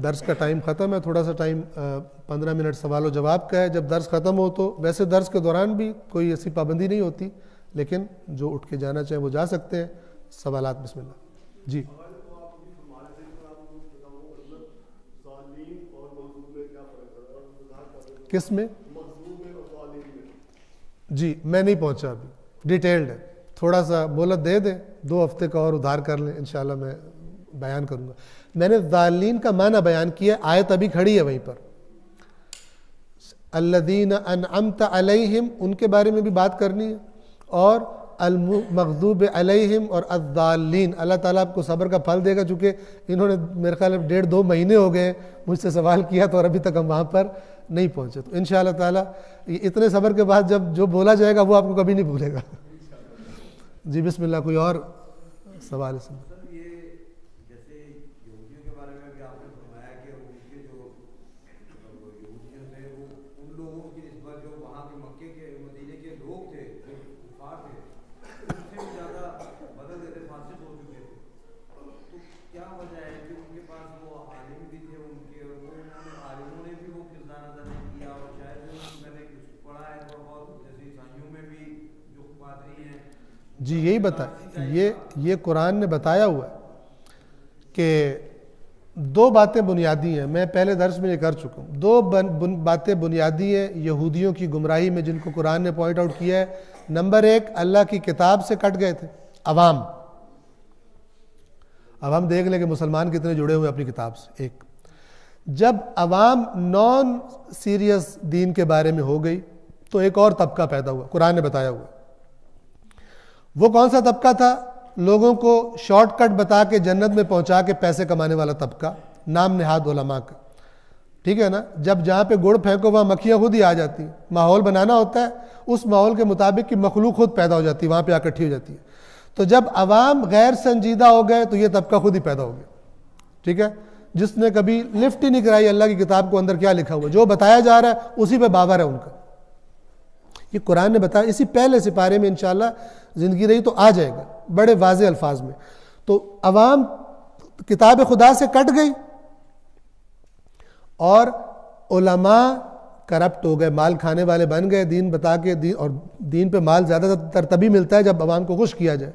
درس کا ٹائم ختم ہے، تھوڑا سا ٹائم 15 منٹ سوال و جواب کا ہے۔ جب درس ختم ہو تو ویسے درس کے دوران بھی کوئی ایسی پابندی نہیں ہوتی، لیکن جو اٹھ کے جانا چاہیں وہ جا سکتے ہیں۔ سوالات بسم اللہ۔ جی کس میں؟ جی میں نہیں پہنچا ابھی، ڈیٹیلڈ ہے، تھوڑا سا مہلت دے دیں، 2 ہفتے کا اور ادھار کر لیں، انشاءاللہ میں بیان کروں گا۔ میں نے ضالین کا معنی بیان کیا، آیت ابھی کھڑی ہے وہیں پر، الذین انعمت علیہم، ان کے بارے میں بھی بات کرنی ہے، اور المغضوب علیہم اور الضالین۔ اللہ تعالیٰ آپ کو صبر کا پھل دے گا، چونکہ انہوں نے میرے خیال 1.5-2 مہینے ہو گئے مجھ سے سوال کیا تو اور ابھی تک ہم وہاں پر نہیں پہنچے، تو انشاءاللہ تعالیٰ اتنے صبر کے بعد جب جو بولا جائے گا وہ آپ کو کبھی نہیں بھولے گا۔ جی بسم اللہ، کوئی اور سوال ہے؟ جی یہی یہ قرآن نے بتایا ہوا ہے کہ 2 باتیں بنیادی ہیں، میں پہلے درس میں یہ کر چکا ہوں۔ 2 باتیں بنیادی ہیں یہودیوں کی گمراہی میں جن کو قرآن نے پوائنٹ آؤٹ کیا ہے۔ نمبر 1، اللہ کی کتاب سے کٹ گئے تھے عوام۔ اب ہم دیکھ لیں کہ مسلمان کتنے جڑے ہوئے اپنی کتاب سے۔ ایک، جب عوام نان سیریس دین کے بارے میں ہو گئی تو ایک اور طبقہ پیدا ہوا، قرآن نے بتایا ہوا۔ وہ کون سا طبقہ تھا؟ لوگوں کو شارٹ کٹ بتا کے جنت میں پہنچا کے پیسے کمانے والا طبقہ، نام نہاد علماء کا، ٹھیک ہے نا؟ جب جہاں پہ گڑ پھینکو وہاں مکھیاں خود ہی آ جاتی ہیں، ماحول بنانا ہوتا ہے، اس ماحول کے مطابق کی مخلوق خود پیدا ہو جاتی ہے، وہاں پہ اکٹھی ہو جاتی ہے۔ تو جب عوام غیر سنجیدہ ہو گئے تو یہ طبقہ خود ہی پیدا ہو گیا، ٹھیک ہے؟ جس نے کبھی لفٹ ہی نہیں کرائی اللہ کی کتاب کو اندر کیا لکھا ہوا، جو بتایا جا رہا ہے اسی پہ باور ہے ان کا۔ یہ قرآن نے بتایا، اسی پہلے سپارے میں انشاءاللہ زندگی رہی تو آ جائے گا بڑے واضح الفاظ میں۔ تو عوام کتاب خدا سے کٹ گئی اور علماء کرپٹ ہو گئے، مال کھانے والے بن گئے، دین بتا کے اور دین پہ مال زیادہ تر تبھی ملتا ہے جب عوام کو خوش کیا جائے۔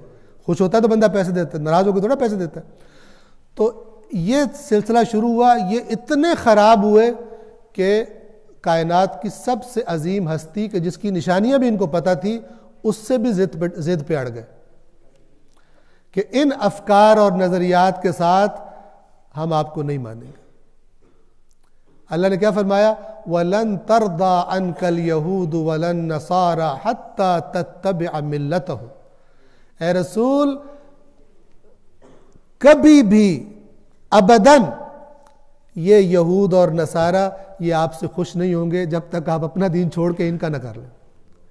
خوش ہوتا ہے تو بندہ پیسے دیتا ہے، ناراض ہو کے تھوڑا پیسے دیتا ہے۔ تو یہ سلسلہ شروع ہوا، یہ اتنے خراب ہوئے کہ کائنات کی سب سے عظیم ہستی کہ جس کی نشانیاں بھی ان کو پتہ تھی، اس سے بھی ضد پہ اڑ گئے کہ ان افکار اور نظریات کے ساتھ ہم آپ کو نہیں مانیں گے۔ اللہ نے کیا فرمایا؟ وَلَن تَرْضَىٰ عَنْكَ الْيَهُودُ وَلَا النَّصَارَىٰ حَتَّىٰ تَتَّبِعَ مِلَّتَهُمْ، اے رسول کبھی بھی ابداً یہ یہود اور نصارہ یہ آپ سے خوش نہیں ہوں گے جب تک آپ اپنا دین چھوڑ کے ان کا نہ کر لیں.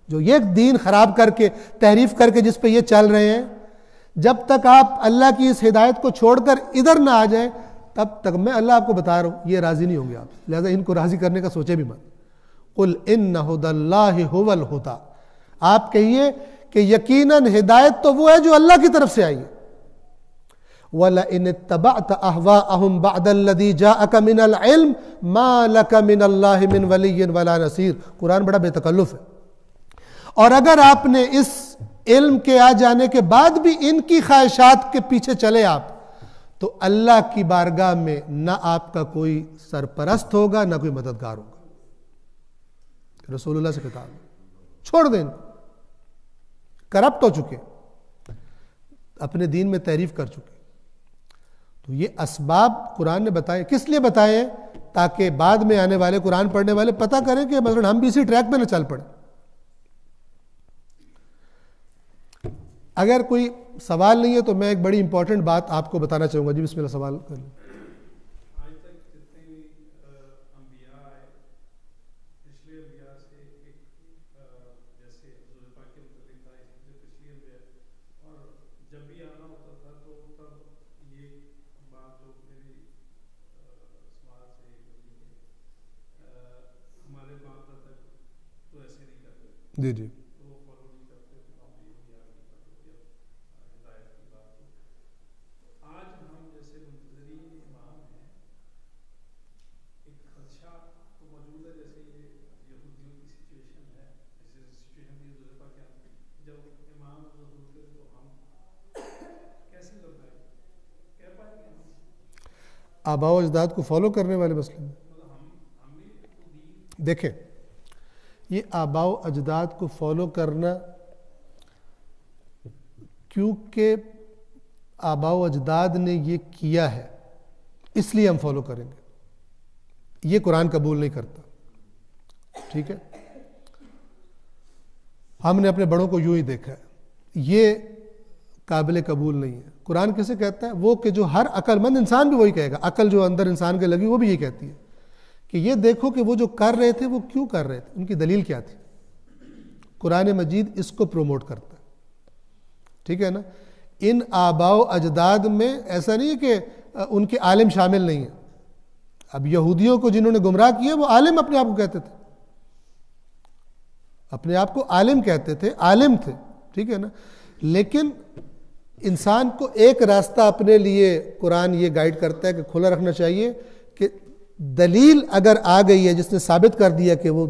جو یہ دین خراب کر کے تحریف کر کے جس پہ یہ چل رہے ہیں، جب تک آپ اللہ کی اس ہدایت کو چھوڑ کر ادھر نہ آ جائیں تب تک میں اللہ آپ کو بتا رہا ہوں یہ راضی نہیں ہوں گے آپ، لہذا ان کو راضی کرنے کا سوچے بھی مت. قُلْ إِنَّ هُدَى اللَّهِ هُوَ الْهُدَىٰ، آپ کہیے کہ یقیناً ہدایت تو وہ ہے جو اللہ کی طرف سے آئی ہے. وَلَئِنِ اتَّبَعْتَ أَهْوَاءَهُمْ بَعْدَ الَّذِي جَاءَكَ مِنَ الْعِلْمِ مَا لَكَ مِنَ اللَّهِ مِنْ وَلِيٍّ وَلَا نَصِيرٍ. قرآن بڑا بے تکلف ہے. اور اگر آپ نے اس علم کے آ جانے کے بعد بھی ان کی خواہشات کے پیچھے چلے آپ، تو اللہ کی بارگاہ میں نہ آپ کا کوئی سرپرست ہوگا نہ کوئی مددگار ہوگا. رسول اللہ سے خطاب ہے، چھوڑ دیں، کرپٹ ہو چکے، اپنے دین میں تحریف کر چکے. تو یہ اسباب قرآن نے بتائے. کس لیے بتائے؟ تاکہ بعد میں آنے والے قرآن پڑھنے والے پتہ کریں کہ مثلا ہم بھی اسی ٹریک پہ نہ چل پڑیں. اگر کوئی سوال نہیں ہے تو میں ایک بڑی امپورٹنٹ بات آپ کو بتانا چاہوں گا. جی بسم اللہ، سوال کر لیں.
آج تک جتنے بھی انبیاء آئے، پچھلے انبیاء سے ایک جیسے حضور پاک کے متعلق تھا، اس سے پچھلی انبیاء، اور جب بھی آنا ہوتا تھا تو تب یہ بات جو میری سماج سے ہمارے باپ دادا تو ایسے نہیں کرتے.
جی جی آباء و اجداد کو فالو کرنے والے مسئلے میں دیکھیں، یہ آباء و اجداد کو فالو کرنا، کیونکہ آباء و اجداد نے یہ کیا ہے اس لیے ہم فالو کریں گے. یہ قرآن قبول نہیں کرتا. ٹھیک ہے، ہم نے اپنے بڑوں کو یوں ہی دیکھا ہے، یہ قابل قبول نہیں ہے. قرآن کسے کہتا ہے؟ وہ کہ جو ہر عقل مند انسان بھی وہی کہے گا. عقل جو اندر انسان کے لگی وہ بھی یہ کہتی ہے کہ یہ دیکھو کہ وہ جو کر رہے تھے وہ کیوں کر رہے تھے، ان کی دلیل کیا تھی. قرآن مجید اس کو پروموٹ کرتا ہے. ٹھیک ہے نا. ان آباء و اجداد میں ایسا نہیں ہے کہ ان کے عالم شامل نہیں ہیں. اب یہودیوں کو جنہوں نے گمراہ کیا وہ عالم اپنے آپ کو کہتے تھے، اپنے آپ کو عالم کہتے تھے، عالم تھے. ٹھیک ہے نا. لیکن انسان کو ایک راستہ اپنے لیے قرآن یہ گائیڈ کرتا ہے کہ کھلا رکھنا چاہیے کہ دلیل اگر آ گئی ہے جس نے ثابت کر دیا کہ وہ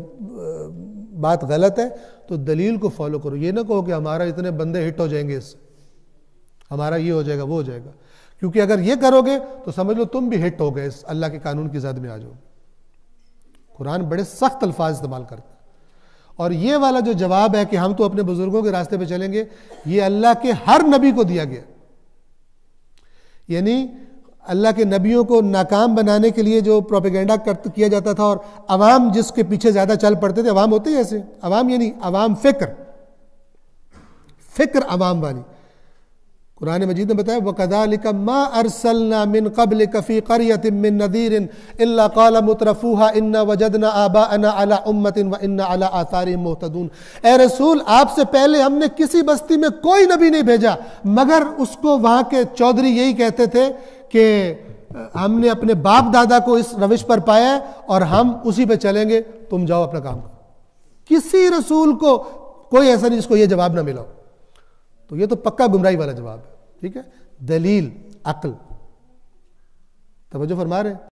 بات غلط ہے تو دلیل کو فالو کرو. یہ نہ کہو کہ ہمارا اتنے بندے ہٹ ہو جائیں گے، اس سے ہمارا یہ ہو جائے گا وہ ہو جائے گا. کیونکہ اگر یہ کرو گے تو سمجھ لو تم بھی ہٹ ہو گئے، اس اللہ کے قانون کی زد میں آ جاؤ. قرآن بڑے سخت الفاظ استعمال کرتا ہے. اور یہ والا جو جواب ہے کہ ہم تو اپنے بزرگوں کے راستے پہ چلیں گے، یہ اللہ کے ہر نبی کو دیا گیا. یعنی اللہ کے نبیوں کو ناکام بنانے کے لیے جو پروپیگنڈا کیا جاتا تھا اور عوام جس کے پیچھے زیادہ چل پڑتے تھے، عوام ہوتے ہی ایسے، عوام یعنی عوام فکر عوام والی. قرآن مجید نے بتایا وَكَذَلِكَ مَا أَرْسَلْنَا مِن قَبْلِكَ فِي قَرْيَةٍ مِّن نَذِيرٍ إِلَّا قَالَ مُتْرَفُوهَا إِنَّا وَجَدْنَا آبَاءَنَا عَلَىٰ أُمَّةٍ وَإِنَّا عَلَىٰ آثَارِهِمْ مُهْتَدُونَ. اے رسول، آپ سے پہلے ہم نے کسی بستی میں کوئی نبی نہیں بھیجا مگر اس کو وہاں کے چودھری یہی کہتے تھے کہ ہم نے اپنے باپ دادا کو اس روش پر پایا ہے اور ہم اسی پہ چلیں گے، تم جاؤ اپنا کام کرو. کسی رسول کو کوئی ایسا نہیں جس کو یہ جواب نہ ملا ہو. تو یہ تو پکا گمراہی والا جواب ہے. ٹھیک ہے. دلیل، عقل، توجہ فرما رہے ہیں.